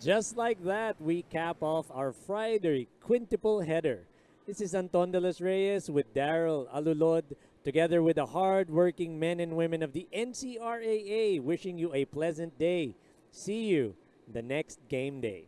Just like that, we cap off our Friday quintuple header. This is Anton de los Reyes with Daryl Alulod, together with the hard-working men and women of the NCRAA, wishing you a pleasant day. See you the next game day.